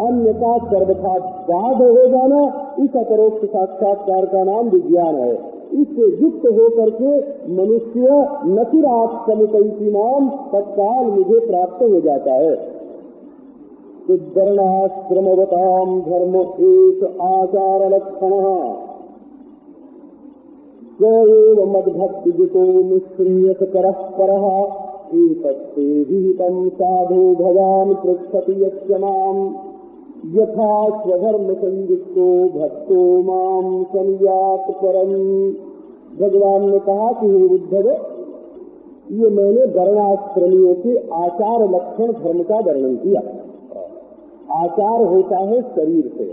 अन्य का सर्वथा बाध हो जाना, इस अपरोक्ष साक्षात्कार का नाम विज्ञान है। इससे युक्त होकर के मनुष्य न चिरात् समुपैति माम्, तत्काल मुझे प्राप्त हो जाता है। तो वर्णाश्रमवताम् धर्म एक आचार लक्षणः एव मद्भक्ति जितो निःश्रीयत करः परः एतत्ते विहितं साधु भवान् पृच्छति यच्च माम् यथा स्वधर्म संयुक्तो भक्तो माम् संयात परम्। भगवान ने कहा कि हे उद्धव, ये मैंने वर्णाश्रमियों के आचार लक्षण धर्म का वर्णन किया। आचार होता है शरीर से,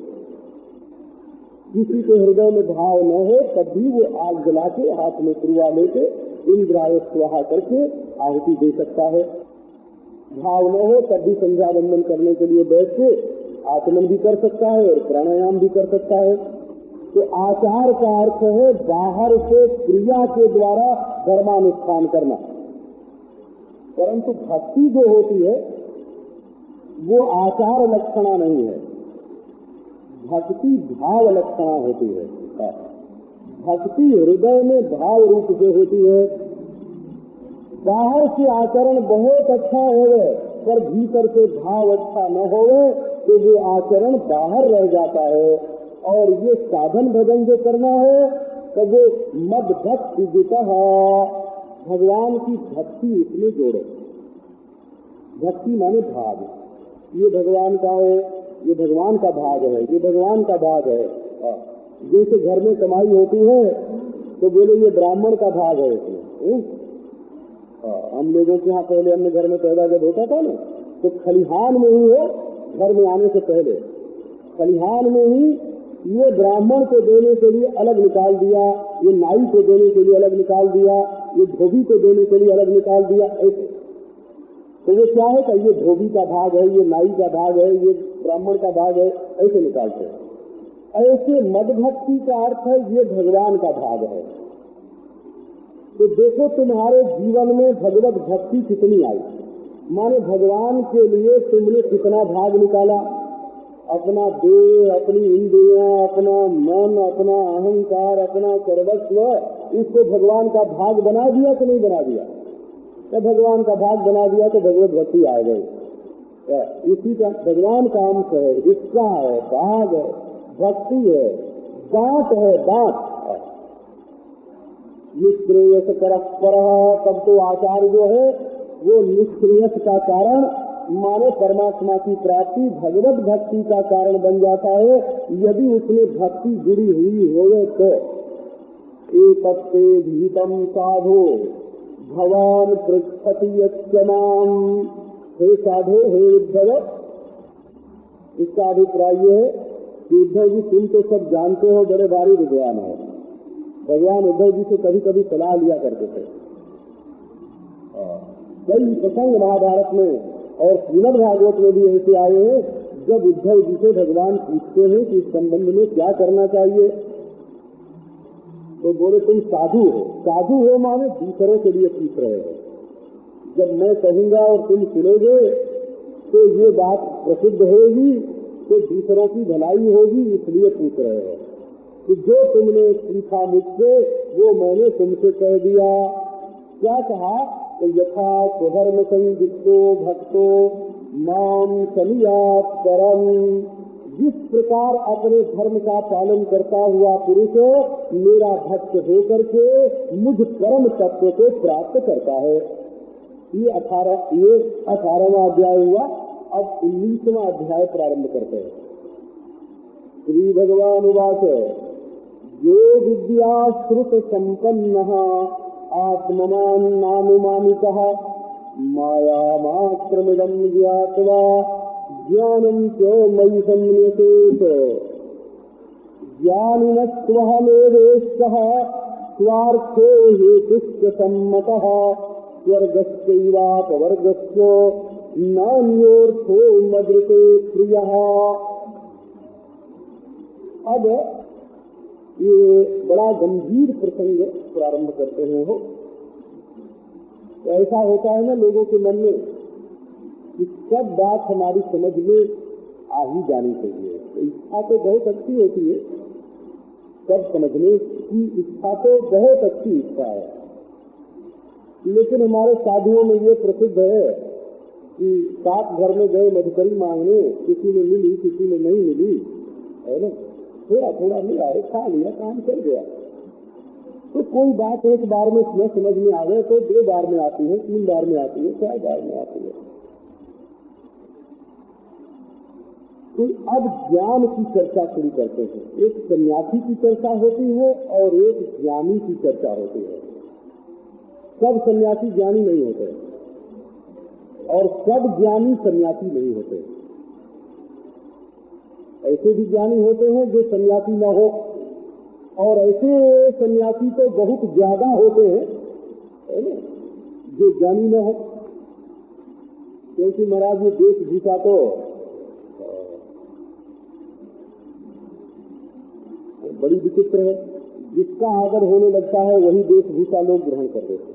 किसी के हृदय में भाव न हो तब भी वो आग जला के हाथ में क्रुआ लेके इंद्राय स्वाहा करके आहुति दे सकता है। भाव न हो तब भी संध्या वंदन करने के लिए बैठ के आचमन भी कर सकता है और प्राणायाम भी कर सकता है। तो आचार का अर्थ है बाहर से क्रिया के द्वारा धर्मानुष्ठान करना। परंतु भक्ति जो होती है वो आचार लक्षणा नहीं है, भक्ति भाव लक्षणा होती है। भक्ति हृदय में भाव रूप से होती है। बाहर से आचरण बहुत अच्छा होवे पर भीतर से भाव अच्छा न होवे तो वो आचरण बाहर रह जाता है। और ये साधन भजन जो करना है तो वो मद भक्ति जिता भगवान की भक्ति इसमें जोड़ो। भक्ति माने भाव, ये भगवान का है, ये भगवान का भाग है, ये भगवान का भाग है। जैसे घर में कमाई होती है तो बोले ये ब्राह्मण का भाग है इसमें। हम लोगों के यहाँ पहले हमने घर में पैदा जब होता था ना तो खलिहान में ही हो, घर में आने से पहले खलिहान में ही ये ब्राह्मण को देने के लिए अलग निकाल दिया, ये नाई को देने के लिए अलग निकाल दिया, ये धोबी को देने के लिए अलग निकाल दिया। ऐसे तो ये क्या है कि ये धोबी का भाग है, ये नाई का भाग है, ये ब्राह्मण का भाग है, ऐसे निकालते हैं। ऐसे मद भक्ति का अर्थ है ये भगवान का भाग है। तो देखो तुम्हारे जीवन में भगवत भक्ति कितनी आई, माने भगवान के लिए तुमने कितना भाग निकाला। अपना देह, अपनी इंद्रियां, अपना मन, अपना अहंकार, अपना सर्वस्व, इसको भगवान का भाग बना दिया कि नहीं बना दिया? तो भगवान का भाग बना दिया तो भगवत भक्ति आ गई। इसी का भगवान का अंश है, हिस्सा है, भाग है, भक्ति है, दांत है, दांत निष्क्रियस कर पर। तब तो आचार्य जो है वो निष्क्रियस का कारण माने परमात्मा की प्राप्ति, भगवत भक्ति का कारण बन जाता है यदि उसमें भक्ति जुड़ी हुई होवे तो। एकत्ते भीतम साधो भगवान पृच्छति यच्चनाम। हे साधो, हे उद्धव, इसका अभिप्राय ये है कि उद्धव जी तुम तो सब जानते हो, बड़े भारी विद्वान हो। भगवान उद्धव जी से कभी कभी सलाह लिया करते थे। कई प्रसंग महाभारत में और श्रीमद् भागवत में भी ऐसे आए हैं जब उद्धव जी से भगवान पूछते हैं कि इस संबंध में क्या करना चाहिए, तो बोले तुम साधु हो। साधु हो माने दूसरों के लिए पूछ रहे हो। जब मैं कहूंगा और तुम सुनोगे तो ये बात प्रसिद्ध होगी, तो दूसरों की भलाई होगी, इसलिए पूछ रहे हो। तो जो तुमने पूछा मुझसे वो मैंने तुमसे कह दिया। क्या कहा? तो यथा स्वधर्म संयुक्तो भक्तो माम सनियात परम। जिस प्रकार अपने धर्म का पालन करता हुआ पुरुष मेरा भक्त होकर के मुझ परम तत्व को प्राप्त करता है। ये 18वां अध्याय हुआ। अब 19वां अध्याय प्रारंभ करते हैं। श्री भगवान उवाच यो विद्या श्रुत संपन्न आत्मवान् नानुमानिकः मायामात्रमिदं ज्ञात्वा ज्ञानं च मयि संन्यसेत। ज्ञानिनस्त्वहमेवेष्टः स्वार्थे हेतुश्च सम्मतः स्वर्गस्यैवापवर्गस्य नान्योर्थो मदृते प्रियः। अब ये बड़ा गंभीर प्रसंग प्रारंभ करते हैं हो। तो ऐसा होता है ना लोगों के मन में कि सब बात हमारी समझ में आ ही जानी चाहिए। तो इच्छा तो बहुत अच्छी होती है, सब समझने की इच्छा तो बहुत अच्छी इच्छा है, लेकिन हमारे साधुओं में ये प्रसिद्ध है कि सात घर में गए मधुकरी मांगने, किसी ने मिली किसी ने नहीं मिली, है ना, थोड़ा थोड़ा मिला है, खा लिया, काम चल गया। तो कोई बात एक बार में न समझ में आ गए तो 2 बार में आती है, 3 बार में आती है, 4 बार में आती है। तो अब ज्ञान की चर्चा शुरू करते हैं। एक सन्यासी की चर्चा होती है और एक ज्ञानी की चर्चा होती है। सब सन्यासी ज्ञानी नहीं होते और सब ज्ञानी सन्यासी नहीं होते। ऐसे भी ज्ञानी होते हैं जो सन्यासी न हो, और ऐसे सन्यासी तो बहुत ज्यादा होते हैं, है ना, जो ज्ञानी न हो। क्योंकि महाराज ये वेशभूषा तो बड़ी विचित्र है। जिसका आदर होने लगता है वही वेशभूषा लोग ग्रहण कर देते हैं।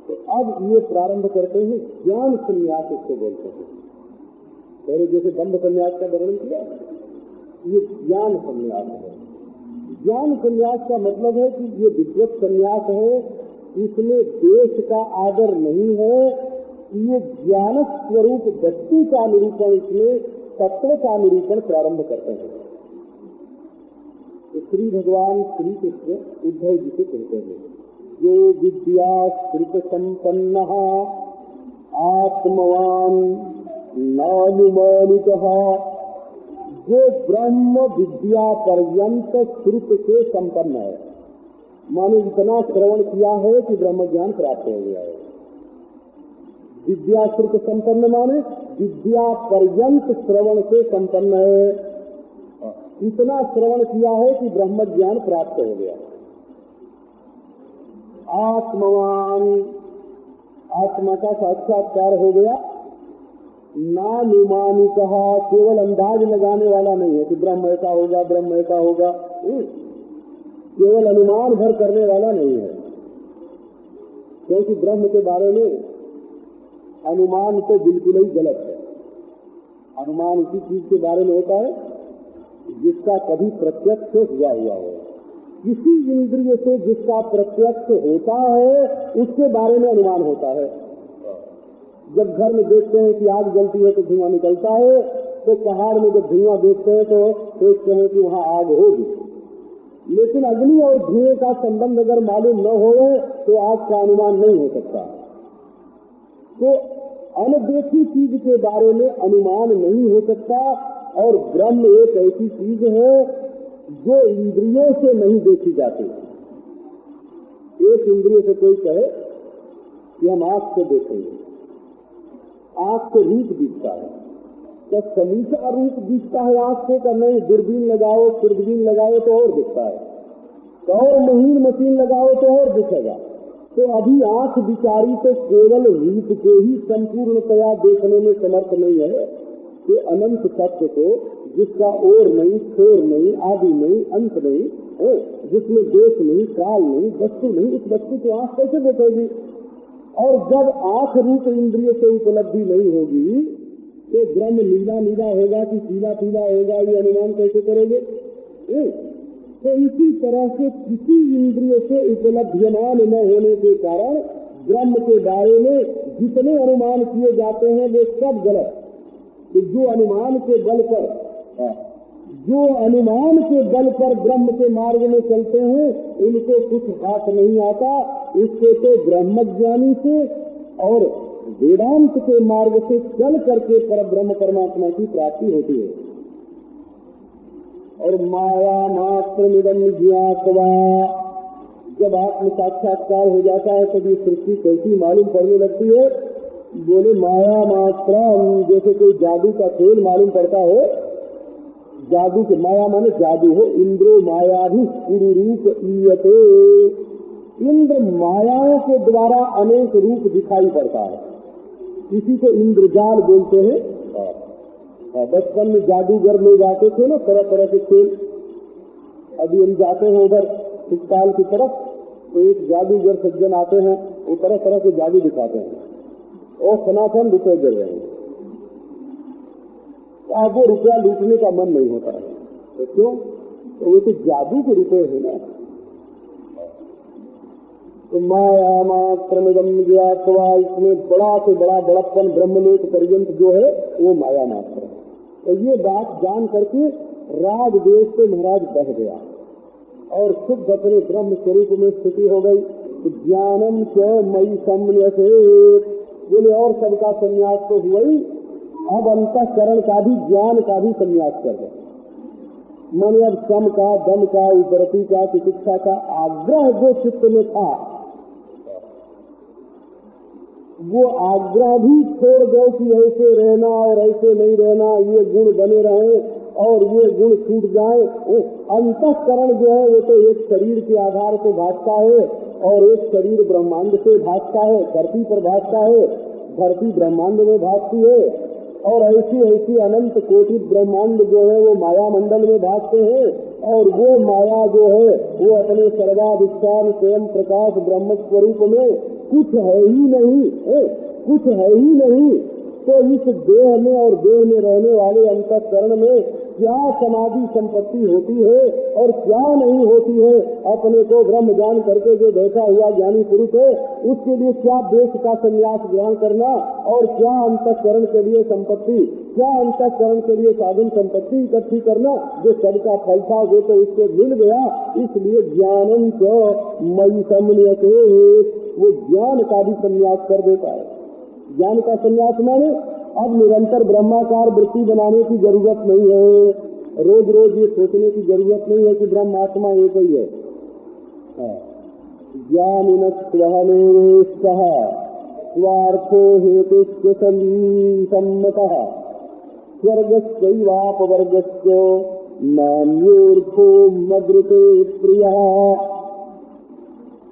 तो अब ये प्रारंभ करते हैं ज्ञान संन्यास, इसको बोलते हैं। पहले जैसे दंभ संन्यास का वर्णन किया, ये ज्ञान संन्यास है। ज्ञान संन्यास का मतलब है कि ये विद्वत संन्यास है, इसमें देश का आदर नहीं है, ये ज्ञान स्वरूप वस्तु का निरूपण, इसमें तत्व का निरूपण प्रारंभ करते हैं। तो श्री भगवान श्री कृष्ण उद्धव जी से कहते हैं, जो विद्या श्रुत संपन्न आत्मवान नानुमानिकः, जो ब्रह्म विद्या पर्यंत श्रुत से संपन्न है, माने इतना श्रवण किया है कि ब्रह्म ज्ञान प्राप्त हो गया है। विद्या श्रुत संपन्न माने विद्या पर्यंत श्रवण से संपन्न है, इतना श्रवण किया है कि ब्रह्म ज्ञान प्राप्त हो गया। आत्मवान, आत्मा का साक्षात्कार हो गया। नानुमानिकः, केवल अंदाज लगाने वाला नहीं है कि ब्रह्म ऐसा होगा, ब्रह्म ऐसा होगा, केवल अनुमान भर करने वाला नहीं है। क्योंकि ब्रह्म के बारे में अनुमान तो बिल्कुल ही गलत है। अनुमान उसी चीज के बारे में होता है जिसका कभी प्रत्यक्ष हुआ हो। किसी इंद्रिय से जिसका प्रत्यक्ष होता है उसके बारे में अनुमान होता है। जब घर में देखते हैं कि आग जलती है तो धुआं निकलता है, तो पहाड़ में जब धुआं देखते हैं तो सोचते हैं कि वहाँ आग होगी। लेकिन अग्नि और धुएं का संबंध अगर मालूम न हो तो आग का अनुमान नहीं हो सकता। तो अनदेखी चीज के बारे में अनुमान नहीं हो सकता। और ब्रह्म एक ऐसी चीज है जो इंद्रियों से नहीं देखी जाती। एक इंद्रिय से कोई कहे कि हम आंख से देखेंगे, आंख से रूप दिखता है, तो समूचा रूप दिखता है आंख से, का नहीं दूरबीन लगाओ दूरबीन लगाओ तो और दिखता है, तो और महीन मशीन लगाओ तो और दिखेगा। तो अभी आंख बिचारी तो केवल रूप को ही संपूर्णतया देखने में समर्थ नहीं है कि अनंत सत्य को, जिसका ओर नहीं, छोर नहीं, आदि नहीं, अंत नहीं, जिसमें देश नहीं, काल नहीं, वस्तु नहीं, उस वस्तु को आंख कैसे देखेगी? और जब आंख रूप इंद्रिय से उपलब्धि नहीं होगी तो ब्रह्म नीला नीला होगा कि पीला पीला होगा, ये अनुमान कैसे करोगे? तो इसी तरह से किसी इंद्रिय से उपलब्धियमान न होने के कारण ब्रह्म के बारे में जितने अनुमान किए जाते हैं वे सब गलत। कि जो अनुमान के बल पर ब्रह्म के मार्ग में चलते हैं इनको कुछ हाथ नहीं आता। इससे तो ब्रह्मज्ञानी से और वेदांत के मार्ग से चल करके पर ब्रह्म परमात्मा की प्राप्ति होती है। और माया मात्र निदम ज्ञातवा, जब आत्म साक्षात्कार हो जाता है तब ये सृष्टि कैसी मालूम पड़ने लगती है। बोले माया मात्र, जैसे कोई जादू का खेल मालूम पड़ता हो। जादू के माया माने जादू हो। इंद्रो माया भी रूप ईयते, इंद्र मायाओं के द्वारा अनेक रूप दिखाई पड़ता है। किसी को इंद्रजाल बोलते हैं। बचपन में जादूगर लोग आते थे ना, तरह तरह के खेल। अभी हम जाते हैं उधर शिवपाल की तरफ तो एक जादूगर सज्जन आते हैं, वो तरह तरह के जादू दिखाते हैं और सनातन रुपये दे रहे हैं। तो आप वो रुपया लूटने का मन नहीं होता है। तो क्यों? तो वो तो जादू के रुपये है ना। तो माया मात्र मिदम ज्ञात्वा, इसमें बड़ा से बड़ा बड़प्पन ब्रह्मलोक पर्यंत जो है वो माया मात्र है। तो ये बात जान करके राजदेश से महाराज बह गया और शुद्ध अपने ब्रह्म स्वरूप में स्थिति हो गई। तो ज्ञानम च मई सम्यसे, बोले और सबका संन्यास तो हुआ ही, अब अंतःकरण का भी ज्ञान का भी संन्यास कर दे। मन अब सम का, दम का, उपरति का, चिकित्सा का आग्रह जो चित्त में था वो आग्रह भी छोड़ दो कि ऐसे रहना और ऐसे नहीं रहना, ये गुण बने रहे और ये गुण छूट जाए। अंतःकरण जो है वो तो एक शरीर के आधार से भागता है और एक शरीर ब्रह्मांड से भागता है, धरती पर भागता है, धरती ब्रह्मांड में भागती है और ऐसी ऐसी अनंत कोटि ब्रह्मांड जो है वो माया मंडल में भागते हैं। और वो माया जो है वो अपने सर्वाधिष्ठान स्वयं प्रकाश ब्रह्म स्वरूप में कुछ है ही नहीं, कुछ है ही नहीं। तो इस देह में और देह में रहने वाले अंतःकरण में क्या समाधि संपत्ति होती है और क्या नहीं होती है, अपने को ब्रह्म ज्ञान करके जो बैठा हुआ ज्ञानी पुरुष है उसके लिए क्या देश का संन्यास ग्रहण करना और क्या अंतःकरण के लिए संपत्ति, क्या अंतःकरण के लिए साधन संपत्ति इकट्ठी करना, जो सबका फल था वो तो उसको मिल गया। इसलिए ज्ञानम च मयि सम्यते, वो ज्ञान का भी संन्यास कर देता है। ज्ञान का संन्यास माने अब निरंतर ब्रह्माकार वृत्ति बनाने की जरूरत नहीं है, रोज रोज ये सोचने की जरूरत नहीं है कि ब्रह्मात्मा एक ही है। ज्ञानिन स्वहमेवेष्टः स्वार्थो हेतुश्च सम्मतः स्वर्गस्यैवापवर्गस्य नान्योर्थो मद्रते प्रियः।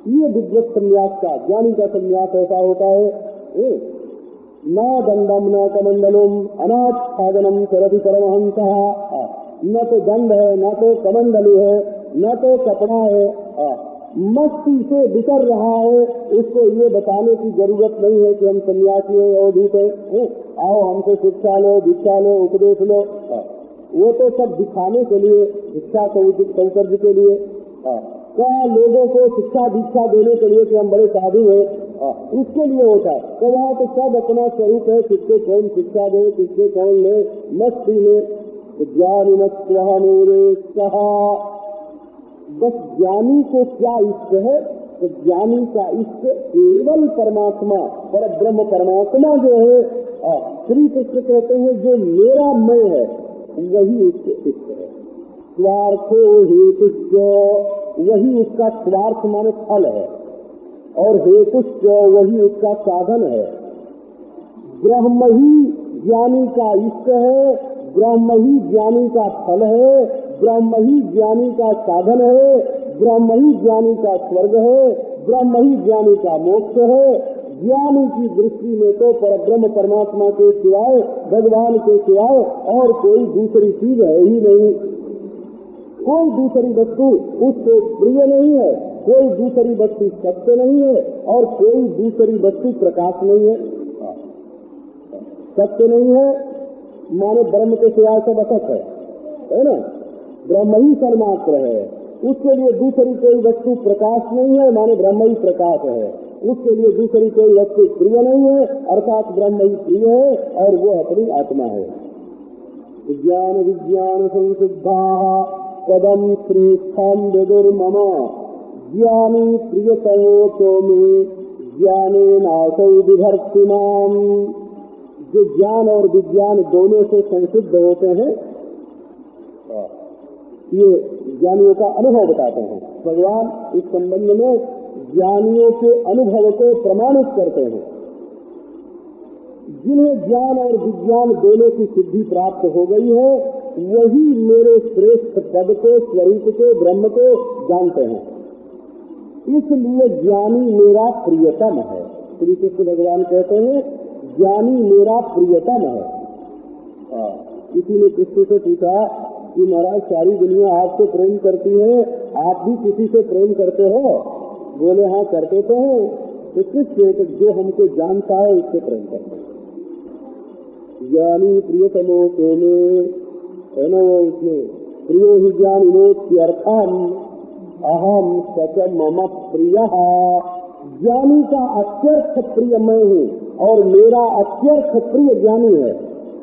ये विद्वत संन्यास का, ज्ञानी का संन्यास ऐसा होता है, न दंडम न कमंडलम अनाच्छादनम चरति परमहंसः। न तो दंड है, न तो कमंडलू है, न तो कपड़ा है, मस्ती से बितर रहा है। उसको ये बताने की जरूरत नहीं है कि हम सन्यासी हैं, अवधूत हैं। आओ हमसे शिक्षा लो, दीक्षा लो, उपदेश लो। वो तो सब दिखाने के लिए, शिक्षा सौकर्य के लिए, क्या लोगों को शिक्षा दीक्षा देने के लिए कि हम बड़े साधु हैं, इसके लिए होता है। तो वहाँ तो सब अपना स्वरूप है, किसको कौन शिक्षा दे, किसको कौन ले, मस्ती में ज्ञानी मेरे कहा। बस ज्ञानी को क्या इष्ट है, तो ज्ञानी का इष्ट केवल परमात्मा, पर ब्रह्म परमात्मा जो है, श्री कृष्ण कहते हैं जो मेरा मैं है वही उसके इष्ट है। स्वार्थो हेतुश्च, वही उसका स्वार्थ माने फल है, और हेतुश्च वही उसका साधन है। ब्रह्म ही ज्ञानी का इष्ट है, ब्रह्म ही ज्ञानी का फल है, ब्रह्म ही ज्ञानी का साधन है, ब्रह्म ही ज्ञानी का स्वर्ग है, ब्रह्म ही ज्ञानी का मोक्ष है। ज्ञानी की दृष्टि में तो परब्रह्म परमात्मा के सिवाय, भगवान के सिवाय और कोई दूसरी चीज है ही नहीं। कोई दूसरी वस्तु उसको प्रिय नहीं है, कोई दूसरी वस्तु सत्य नहीं है, और कोई दूसरी वस्तु प्रकाश नहीं है। सत्य नहीं है माने ब्रह्म के सिवाय सब असत है ना। ब्रह्म ही सन्मात्र है, उसके लिए दूसरी कोई वस्तु प्रकाश नहीं है माने ब्रह्म ही प्रकाश है। उसके लिए दूसरी कोई वस्तु प्रिय नहीं है, अर्थात ब्रह्म ही प्रिय है, और वो अपनी आत्मा है। ज्ञान विज्ञान संसिद्धा पदम श्रेष्ठम विदुर्मम ज्ञानी प्रियतमोतो में ज्ञाने नासौ विभर्तिमाम। जो ज्ञान और विज्ञान दोनों से संसिद्ध होते हैं, ये ज्ञानियों का अनुभव बताते हैं। भगवान इस संबंध में ज्ञानियों के अनुभव को प्रमाणित करते हैं। जिन्हें ज्ञान और विज्ञान दोनों की सिद्धि प्राप्त हो गई है, वही मेरे श्रेष्ठ पद को, स्वरूप को, ब्रह्म को जानते हैं। इसलिए ज्ञानी मेरा प्रियतम है। श्री कृष्ण भगवान कहते हैं ज्ञानी मेरा प्रियतम है। किसी ने कृष्ण से पूछा कि महाराज सारी दुनिया आपसे प्रेम करती है, आप भी किसी से प्रेम करते हो? बोले हाँ करते तो हैं। तो किससे? तो जो हमको जानता है उससे प्रेम करते हैं। ज्ञानी प्रियतमो के में है ना, वो उसमें प्रियो ही ज्ञानिनोत्यर्थम अहम सच मम प्रिय। ज्ञानी का अत्यर्थ प्रिय मैं हूँ और मेरा अत्यर्थ प्रिय ज्ञानी है।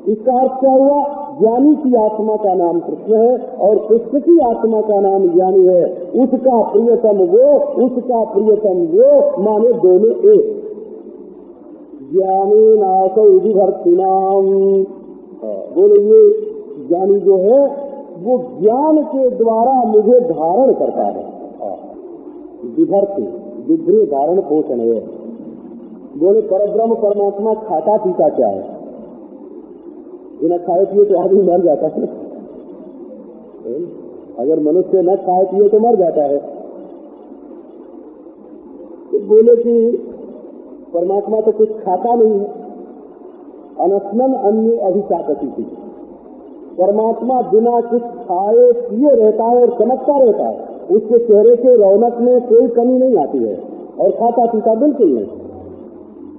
इसका अर्थ क्या हुआ? ज्ञानी की आत्मा का नाम कृष्ण है और कृष्ण की आत्मा का नाम ज्ञानी है। उसका प्रियतम वो, उसका प्रियतम वो, माने दोनों एक। ज्ञानी नासौ विभर्तिनाम, बोले ये ज्ञानी जो है वो ज्ञान के द्वारा मुझे धारण करता है। विभर्ति विभ्रे धारण पोषण है। बोले परब्रह्म परमात्मा खाता पीता क्या है? बिना खाए पिए तो आदमी मर जाता है। अगर मनुष्य न खाए पिए तो मर जाता है। तो बोले कि परमात्मा तो कुछ खाता नहीं है। अनस्नन अन्य अभिचाकती थी। परमात्मा बिना कुछ खाए पिए रहता है और चमकता रहता है। उसके चेहरे के रौनक में कोई कमी नहीं आती है और खाता पीता बिल्कुल नहीं।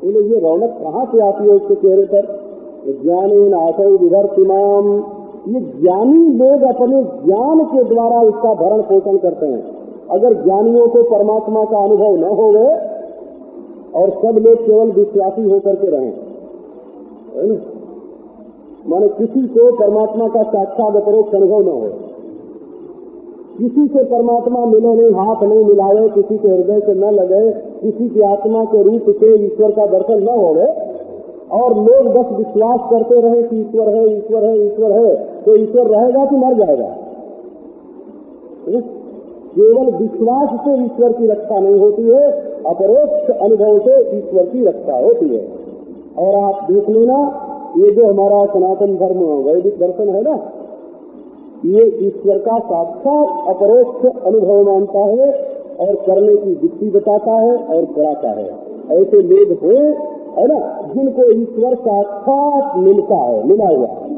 बोले ये रौनक कहाँ से आती है उसके चेहरे पर? ज्ञानी नासौ विभर्तिमाम, ये ज्ञानी लोग अपने ज्ञान के द्वारा उसका भरण पोषण करते हैं। अगर ज्ञानियों को परमात्मा का अनुभव न हो और सब लोग केवल विश्वासी होकर के रहें, माने किसी को परमात्मा का साक्षात अपरोक्ष अनुभव न हो, किसी से परमात्मा मिले नहीं, हाथ नहीं मिलाए, किसी के हृदय से न लगे, किसी की आत्मा के रूप से ईश्वर का दर्शन न हो, और लोग बस विश्वास करते रहे कि ईश्वर है, ईश्वर है, ईश्वर है, तो ईश्वर रहेगा कि मर जाएगा? केवल विश्वास से ईश्वर की रक्षा नहीं होती है, अपरोक्ष अनुभव से ईश्वर की रक्षा होती है। और आप देख लेना, ये जो हमारा सनातन धर्म वैदिक दर्शन है ना, ये ईश्वर का साक्षात अपरोक्ष अनुभव मानता है और करने की युक्ति बताता है और कराता है। ऐसे लोग हैं, है ना, जिनको ईश्वर साक्षात मिलता है, मिला हुआ है।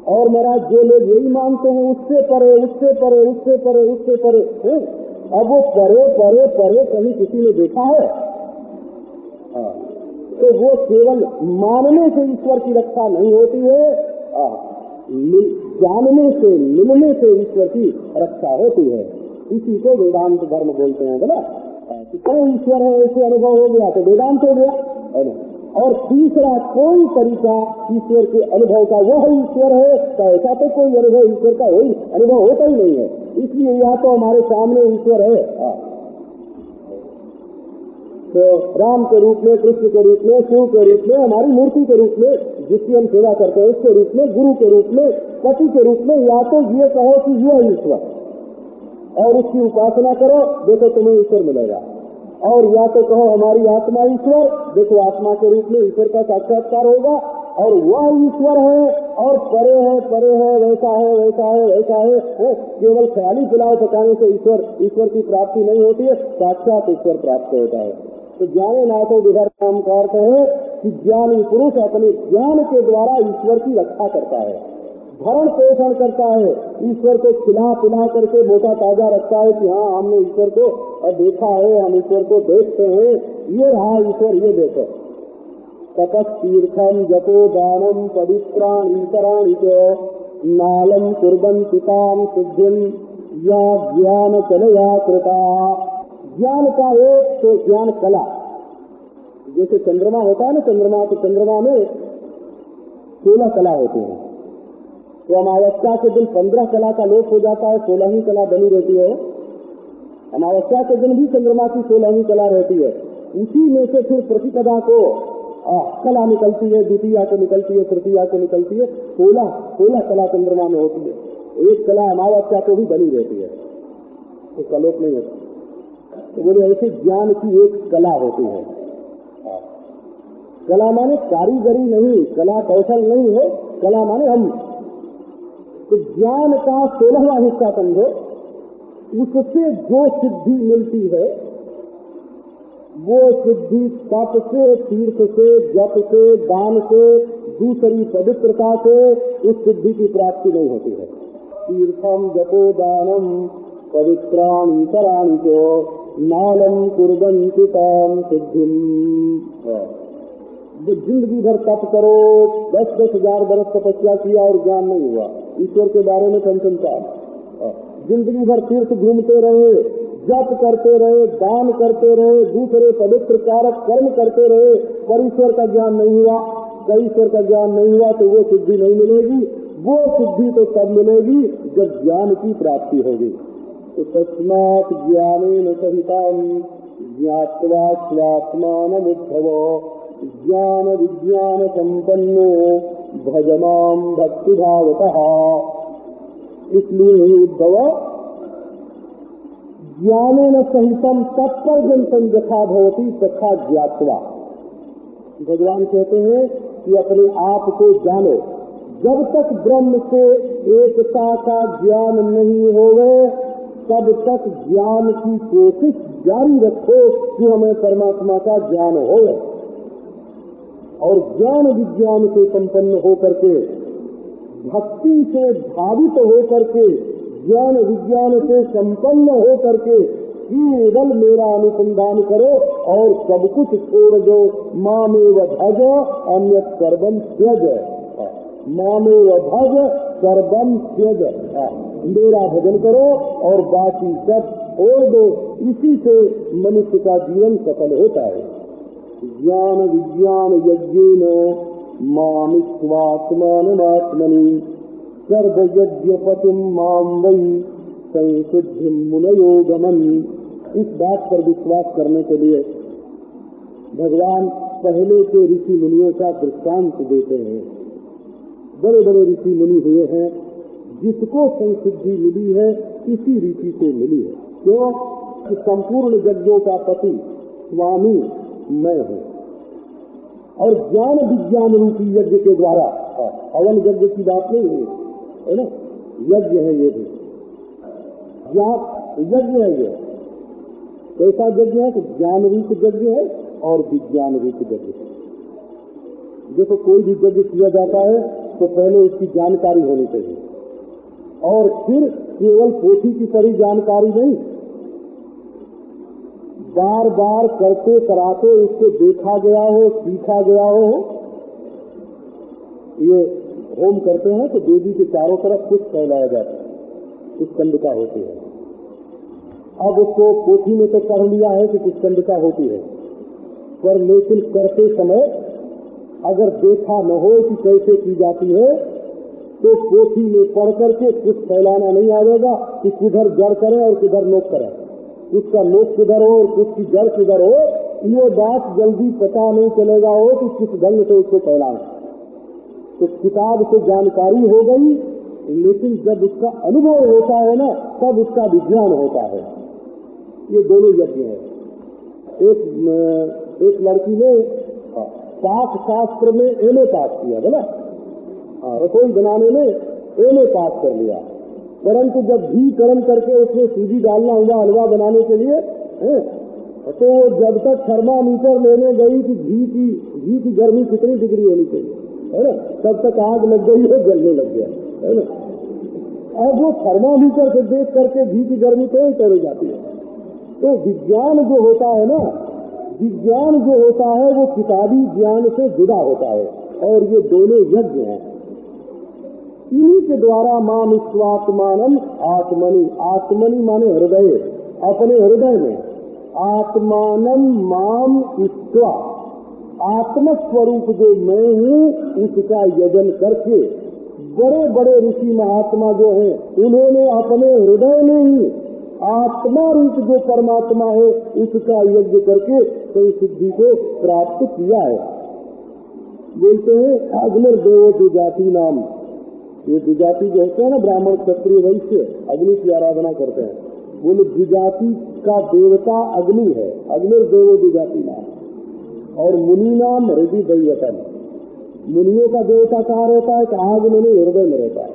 और महाराज जो लोग यही मानते हैं उससे परे, उससे परे, उससे परे, उससे परे, अब वो परे परे परे कहीं किसी ने देखा है? तो वो केवल मानने से ईश्वर की रक्षा नहीं होती है, जानने से, मिलने से ईश्वर की रक्षा होती है। इसी को वेदांत धर्म बोलते हैं बोला। कोई ईश्वर है ऐसे अनुभव हो गया तो वेदांत हो गया, है ना। और तीसरा कोई तरीका ईश्वर के अनुभव का वह ईश्वर है, तो ऐसा तो कोई अनुभव ईश्वर का वही अनुभव होता ही नहीं है। इसलिए यह तो हमारे सामने ईश्वर है, तो राम के रूप में, कृष्ण के रूप में, शिव के रूप में, हमारी मूर्ति के रूप में, जिसकी हम सेवा करते हैं उसके रूप में, गुरु के रूप में, पति के रूप में। या तो ये कहो कि ये ईश्वर और उसकी उपासना करो, देखो तुम्हें ईश्वर मिलेगा। और या तो कहो हमारी आत्मा ईश्वर, देखो आत्मा के रूप में ईश्वर का साक्षात्कार होगा और वह ईश्वर है और परे है, परे है, वैसा है, वैसा है, वैसा है। केवल ख्याली पुलाव पकाने से ईश्वर की प्राप्ति नहीं होती है, साक्षात ईश्वर प्राप्त होता है। तो ज्ञाने नाथो विधर नाम का अर्थ है कि ज्ञानी पुरुष अपने ज्ञान के द्वारा ईश्वर की रक्षा करता है, भरण पोषण करता है, ईश्वर को खिला पिला करके मोटा ताजा रखता है कि हाँ हमने ईश्वर को देखा है, हम ईश्वर को देखते हैं, ये रहा ईश्वर, ये देखो। तपस्तीर्थम जपो दानम पवित्राणि कराणि च नालम कुर्वन्ति तां सिद्धिं या ज्ञान कलया कृता। ज्ञान का एक तो ज्ञान कला, जैसे चंद्रमा होता है ना, चंद्रमा, तो चंद्रमा में 16 कला होती है। तो अमावस्या के दिन 15 कला का लोप हो जाता है, 16वीं कला बनी रहती है। अमावस्या के दिन भी चंद्रमा की 16वीं कला रहती है। उसी में से फिर प्रतिपदा को कला निकलती है, द्वितीया को निकलती है, तृतीया को निकलती है। 16 कला चंद्रमा में होती है। एक कला अमावस्या को भी बनी रहती है, तो कलोप नहीं होता। तो बोले ऐसे ज्ञान की एक कला होती है। कला माने कारीगरी नहीं, कला कौशल नहीं है, कला माने हम। तो ज्ञान का 16वां हिस्सा समझो, उससे जो सिद्धि मिलती है वो सिद्धि तप से, तीर्थ से, जप से, दान से, दूसरी पवित्रता से उस सिद्धि की प्राप्ति नहीं होती है। तीर्थम जपो दानम पवित्राणि कराणि च नालम कुर्वन्ति तां सिद्धिं। जिंदगी भर तप करो, 10-10 हजार बरस तपस्या किया और ज्ञान नहीं हुआ, ईश्वर के बारे में कंचनता। जिंदगी भर तीर्थ घूमते रहे, जप करते रहे, दान करते रहे, दूसरे पवित्र कारक कर्म करते रहे, पर ईश्वर का ज्ञान नहीं हुआ। ईश्वर का ज्ञान नहीं हुआ तो वो सिद्धि नहीं मिलेगी। वो सिद्धि तो तब मिलेगी जब ज्ञान की प्राप्ति होगी। तो तस्मात् ज्ञानेन सहितं ज्ञात्वा स्वात्मानमुद्धव ज्ञान विज्ञान संपन्नो भज मां भक्ति भावतः। इसलिए उद्धव ज्ञानेन सहितं तत्पर्यन्तं यथा भवति तथा ज्ञात्वा। भगवान कहते हैं कि अपने आप को जानो। जब तक ब्रह्म से एकता का ज्ञान नहीं होवे तब तक ज्ञान की कोशिश जारी रखो कि हमें परमात्मा का ज्ञान होवे। और ज्ञान विज्ञान से संपन्न होकर के, भक्ति से भावित होकर के, ज्ञान विज्ञान से संपन्न होकर के केवल मेरा अनुसंधान करो और सब कुछ छोड़ दो। मामेव भज अन्यत् सर्वं त्यज। मामेव भज सर्वं त्यज। मेरा भजन करो और बाकी सब छोड़ दो। इसी से मनुष्य का जीवन सफल होता है। ज्ञान विज्ञान यज्ञेन मामित्वात्मानमात्मनि सर्वयज्ञपतिं मां वै संसिद्धिं मुनयो गमन्। इस बात पर विश्वास करने के लिए भगवान पहले के ऋषि मुनियों का दृष्टांत देते हैं। बड़े बड़े ऋषि मुनि हुए हैं, जिसको संसिद्धि मिली है इसी ऋषि से मिली है। क्यों कि संपूर्ण यज्ञों का पति स्वामी मैं हूँ। और ज्ञान विज्ञान रूपी यज्ञ के द्वारा, हवन यज्ञ की बात नहीं है ना, यज्ञ है ये भी, यज्ञ है ये। कैसा यज्ञ है कि ज्ञान रूप यज्ञ है और विज्ञान रूप यज्ञ है। देखो कोई भी यज्ञ किया जाता है तो पहले उसकी जानकारी होनी चाहिए, और फिर केवल पोथी की तरह जानकारी नहीं, बार बार करते कराते उसको देखा गया हो, सीखा गया हो। ये होम करते हैं तो देवी के चारों तरफ कुछ फैलाया जाता है, कुछ कंडिका होती है। अब उसको पोथी में तो पढ़ लिया है कि कुछ कंडिका होती है, पर लेकिन करते समय अगर देखा न हो कि कैसे की जाती है तो पोथी में पढ़ करके कुछ फैलाना नहीं आएगा कि किधर जड़ करें और किधर नोक करें, उसका नोक किधर हो और कुछ की जड़ किधर हो, ये बात जल्दी पता नहीं चलेगा हो कि किस ढंग से उसको फैलाएं। तो किताब से जानकारी हो गई, लेकिन जब उसका अनुभव होता है ना तब उसका विज्ञान होता है। ये दोनों यज्ञ है। एक लड़की ने पाक शास्त्र में एमए पास किया है ना, रसोई बनाने में एमए पास कर लिया, परंतु जब घी गर्म करके उसमें सूजी डालना हुआ हलवा बनाने के लिए तो जब तक थर्मामीटर लेने गई कि घी की गर्मी कितनी डिग्री होनी चाहिए है ना, तब तक आग लग गई है, जलने लग गया है ना। और वो थर्मामीटर से देख करके घी की गर्मी तो ही चली जाती है। तो विज्ञान जो होता है ना, विज्ञान जो होता है वो किताबी ज्ञान से जुड़ा होता है, और ये दोनों यज्ञ हैं। इन्हीं के द्वारा माम ईश्वात्मानम आत्मनि, आत्मनि माने हृदय, अपने हृदय में, आत्मानम माम ईश्वा, आत्मस्वरूप जो मैं हूँ उसका यजन करके बड़े बड़े ऋषि महात्मा जो हैं उन्होंने अपने हृदय में ही आत्मा रूप जो परमात्मा है उसका यज्ञ करके कई सिद्धि को प्राप्त किया है। बोलते हैं अग्निर्देवो द्विजाति नाम, ये द्विजाति जो होते हैं ना ब्राह्मण क्षत्रिय वैश्य अग्नि की आराधना करते हैं, बोले द्विजाति का देवता अग्नि है, अग्निर्देवो द्विजाति नाम। और मुनि नाम हृदय दैवतम, मुनियों का देवता कहाँ रहता है, आग में नहीं हृदय में रहता है।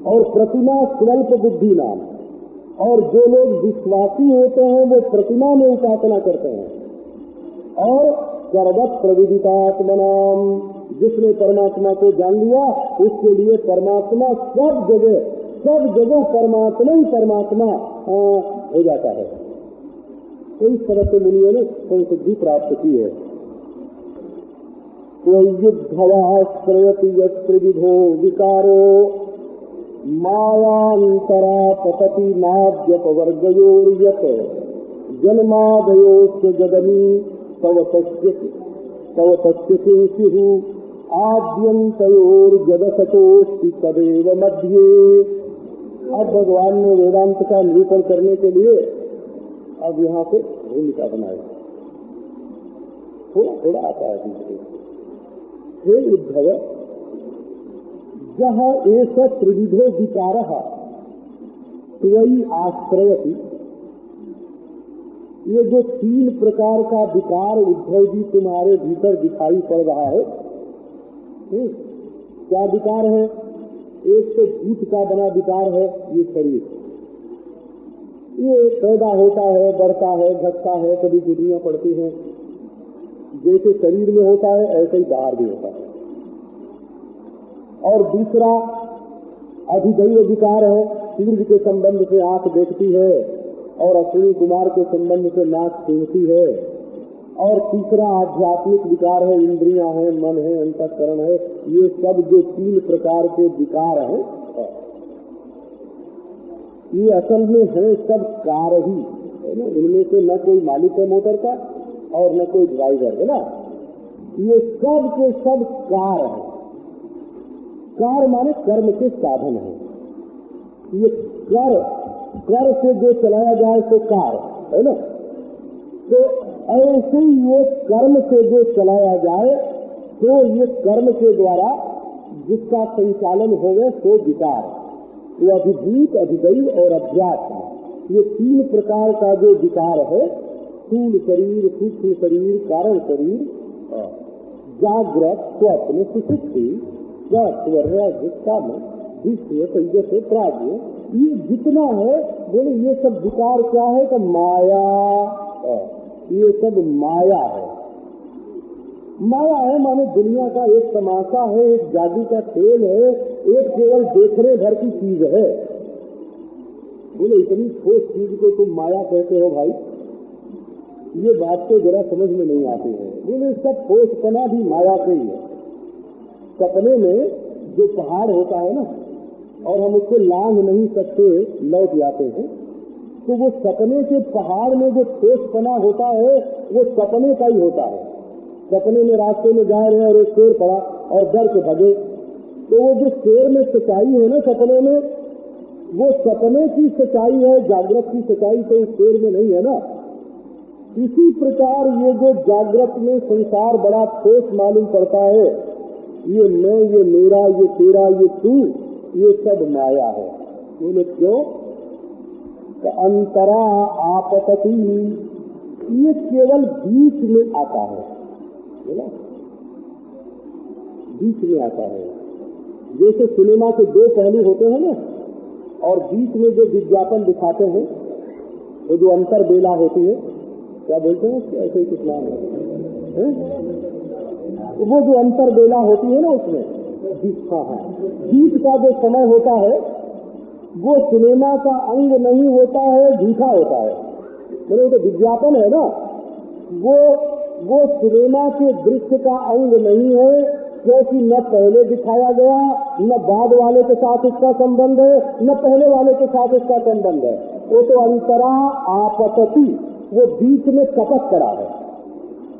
और प्रतिमा स्वल्प बुद्धि नाम, और जो लोग विश्वासी होते हैं वो प्रतिमा में उपासना करते हैं। और सर्वत प्रविदितात्मनाम, जिसने परमात्मा को जान लिया उसके लिए परमात्मा सब जगह परमात्मा ही परमात्मा हो जाता है। इस तरह से मुनियों ने संसिद्धि प्राप्त की है। युद्धवाश्रयति यत्रिविधो विकारो मायांतरा पतति नाद्यपवर्गयोर्यत जन्मादयोश्च जगनी तव तस्य स्युः आद्यन्तयोर्जगतोऽस्ति तदेव मध्ये। अब भगवान ने वेदांत का निरूपण करने के लिए अब यहाँ से भूमिका बनाई, थोड़ा आता है दूसरे। हे उद्धव, जहाँ एष त्रिविधो विकारः त्वयि आश्रयति, ये जो 3 प्रकार का विकार उद्धव जी तुम्हारे भीतर दिखाई पड़ रहा है, क्या विकार है? एक तो भूत का बना विकार है ये शरीर, ये पैदा होता है, बढ़ता है, घटता है, कभी गुठलियां पड़ती हैं, जैसे शरीर में होता है ऐसे ही बाहर भी होता है। और दूसरा अधिदैव विकार है, सूर्य के संबंध से आंख देखती है और अश्विनी कुमार के संबंध से नाक सूंघती है। और तीसरा आध्यात्मिक विकार है, इंद्रियां हैं, मन है, अंतःकरण है। ये सब जो 3 प्रकार के विकार हैं ये असल में है सब कार ही है ना, इनमें से न कोई मालिक है मोटर का और न कोई ड्राइवर है ना, ये सब के सब कार है। कार माने कर्म के साधन है। ये कर से जो चलाया जाए तो कार है ना, तो ऐसे ही ये कर्म से जो चलाया जाए तो ये कर्म के द्वारा जिसका संचालन होगा तो विकार, वो अधिभूत, अधिदैव और अध्यात्म, ये 3 प्रकार का जो विकार है, स्थूल शरीर, सूक्ष्म शरीर, कारण शरीर, जागृत, स्वप्न, सुषुप्ति, से प्राज्ञ, ये जितना है बोले ये सब विकार क्या है? तो माया, ये सब माया है। माया है माने दुनिया का एक तमाशा है, एक जादू का खेल है, एक केवल देखने भर की चीज है। बोले इतनी ठोस चीज को तुम माया कहते हो भाई? ये बात तो जरा समझ में नहीं आती है। बोले सब ठोसपना भी माया से ही है। सपने में जो पहाड़ होता है ना, और हम उसको लांघ नहीं सकते, लौट जाते हैं, तो वो सपने के पहाड़ में जो ठोसपना होता है वो सपने का ही होता है। सपने में रास्ते में जा रहे हैं और एक शेर पड़ा और डर के भगे, तो वो जो शेर में सच्चाई है ना सपने में, वो सपने की सच्चाई है, जागृत की सच्चाई तो उस शेर में नहीं है ना। इसी प्रकार ये जो जागृत में संसार बड़ा ठोस मालूम पड़ता है, ये मैं, ये मेरा, ये तेरा, ये तू, ये सब माया है। बोले क्यों? अंतरा आपतति, ये केवल बीच में आता है, बोला बीच में आता है। जैसे सिनेमा के दो पहलू होते हैं ना, और बीच में जो विज्ञापन दिखाते हैं वो जो अंतर बेला होती है, क्या बोलते हैं, ऐसे ही कुछ नाम है, वो जो अंतर बेला होती है ना उसमें बीच का जो समय होता है वो सिनेमा का अंग नहीं होता है, झूठा होता है। मेरे तो विज्ञापन है ना, वो सिनेमा के दृश्य का अंग नहीं है, क्योंकि न पहले दिखाया गया, न बाद वाले के साथ इसका संबंध है, न पहले वाले के साथ इसका संबंध है। वो तो अंतरा आपतति, वो बीच में कपट पड़ा है।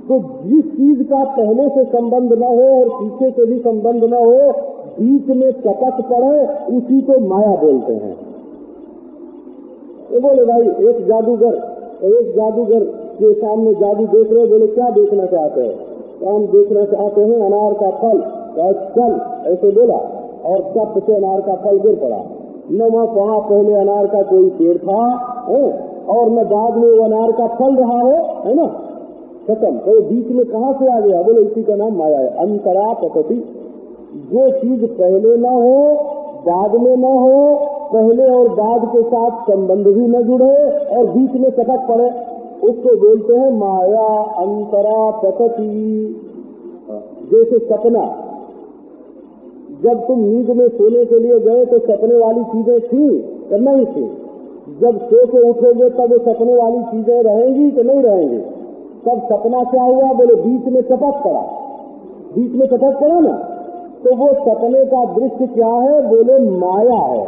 तो जिस चीज का पहले से संबंध न हो और पीछे से भी संबंध न हो, बीच में कपट पड़े, उसी को माया बोलते हैं। तो बोले भाई एक जादूगर के सामने जादू देख रहे, बोले क्या देखना चाहते हैं? तो हम देखना चाहते हैं अनार का फल। चल ऐसे बोला और चप से अनार का फल गिर पड़ा। न वहाँ पहले अनार का कोई पेड़ था और न बाद में वो अनार का फल रहा है ना, खत्म। तो बीच में कहाँ से आ गया? बोले इसी का नाम माया है। अंतरा पतति, जो चीज पहले न हो बाद में न हो, पहले और बाद के साथ संबंध भी न जुड़े और बीच में चटक पड़े, उसको बोलते हैं माया। अंतरा पतति। जैसे सपना, जब तुम नींद में सोने के लिए गए तो सपने वाली चीजें थी या नहीं थी? जब सो के उठोगे तब वो सपने वाली चीजें रहेंगी कि नहीं रहेंगी? तब सपना क्या हुआ? बोले बीच में चटक पड़ा। बीच में चटक पड़ा ना, तो वो सपने का दृश्य क्या है? बोले माया है।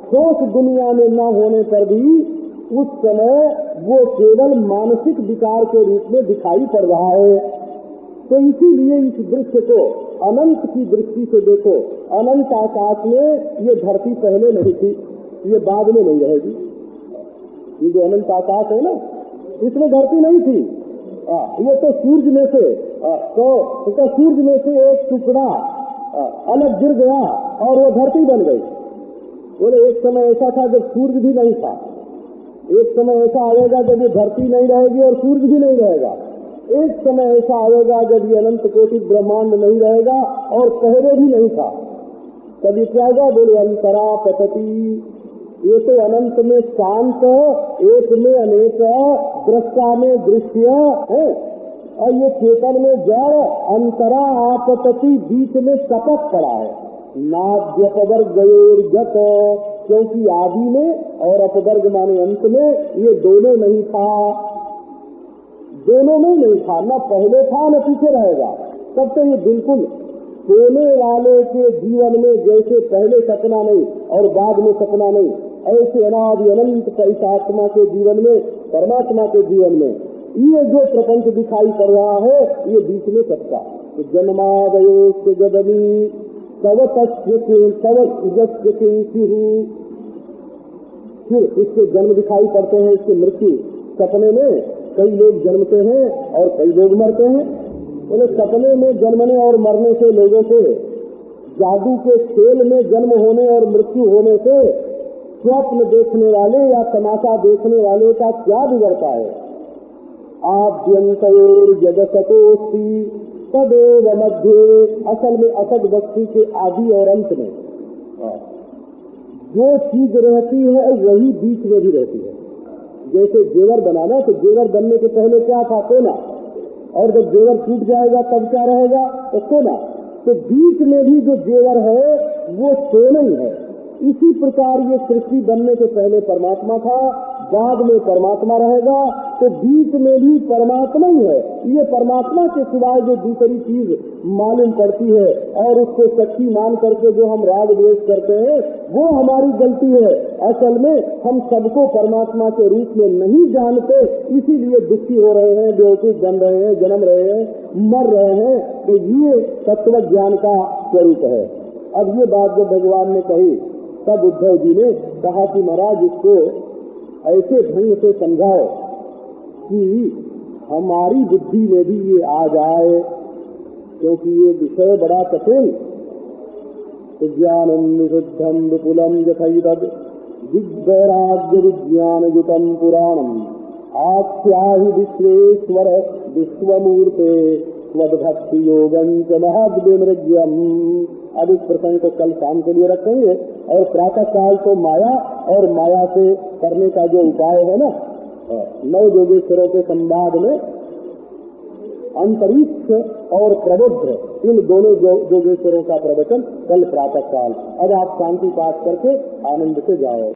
ठोस दुनिया में न होने पर भी उस समय वो केवल मानसिक विकार के रूप में दिखाई पड़ रहा है। तो इसीलिए इस दृश्य को अनंत की दृष्टि से देखो। अनंत आकाश में ये धरती पहले नहीं थी, ये बाद में नहीं रहेगी। ये जो अनंत आकाश है ना, इसमें धरती नहीं थी। ये तो सूरज में से तो सूरज में से एक टुकड़ा अलग गिर गया और वो धरती बन गई। बोले एक समय ऐसा था जब सूरज भी नहीं था, एक समय ऐसा आएगा जब ये धरती नहीं रहेगी और सूरज भी नहीं रहेगा, एक समय ऐसा आएगा जब ये अनंत कोटि ब्रह्मांड नहीं रहेगा और पहले भी नहीं था। तब ये क्या होगा? बोले अंतरा पतति। ये तो अनंत में शांत, एक में अनेक, दृष्टा में दृश्य है, और ये चेतन में जड़। अंतरा आपतति, बीच में कपट पड़ा है। नाद्यपवर्ग गयोर्गत, क्योंकि आदि में और अपवर्ग माने अंत में ये दोनों नहीं था। दोनों में नहीं था, न पहले था न पीछे रहेगा। तब तो ये बिल्कुल सोने वाले के जीवन में जैसे पहले सपना नहीं और बाद में सपना नहीं, ऐसे अनादि अनंत इस आत्मा के जीवन में, परमात्मा के जीवन में ये जो प्रपंच दिखाई पड़ रहा है, ये बीच में सबका। तो जन्मादयो से जगनी तव फिर इसके जन्म दिखाई पड़ते हैं, इसकी मृत्यु। सपने में कई लोग जन्मते हैं और कई लोग मरते हैं। बोले सपने में जन्मने और मरने से लोगों से, जादू के खेल में जन्म होने और मृत्यु होने से स्वप्न देखने वाले या तमाशा देखने वाले का क्या बिगड़ता है? आद्यंतयोर जगतोस्ति तदेव मध्य। असल में असद वस्तु के आदि और अंत में जो चीज रहती है वही बीच में भी रहती है। जैसे जेवर बनाना, तो जेवर बनने के पहले क्या था? सोना। और जब जेवर टूट जाएगा तब क्या रहेगा? तो सोना। तो बीच में भी जो जेवर है वो सोना ही है। इसी प्रकार ये सृष्टि बनने के पहले परमात्मा था, बाद में परमात्मा रहेगा, तो बीच में भी परमात्मा ही है। ये परमात्मा के सिवाय जो दूसरी चीज मालूम पड़ती है और उसको सच्ची मान करके जो हम राग द्वेष करते हैं, वो हमारी गलती है। असल में हम सबको परमात्मा के रूप में नहीं जानते, इसीलिए दुखी हो रहे हैं, बेवकूफ बन रहे हैं, जन्म रहे हैं, मर रहे हैं। तो ये तत्व ज्ञान का स्वरूप है। अब ये बात जब भगवान ने कही, तब उद्धव जी ने कहा कि महाराज इसको ऐसे ढंग से समझाओ कि हमारी बुद्धि में भी ये आ जाए, क्योंकि ये विषय बड़ा कठिन। तो ज्ञानम निषुद्धम विपुलम यथैतद दिग्वैराग्य विज्ञान युतम पुराणम आख्याहि विश्वेश्वर विश्वमूर्ते स्वद्भक्ति योगं च महद्विमृग्यम। अब इस प्रसंग को कल शाम के लिए रखेंगे और प्रातः काल तो माया और माया से करने का जो उपाय है ना, 9 योगेश्वरों के संवाद में अंतरिक्ष और प्रबुद्ध, इन दोनों योगेश्वरों का प्रवचन कल प्रातः काल। अब आप शांति पाठ करके आनंद से जाओ।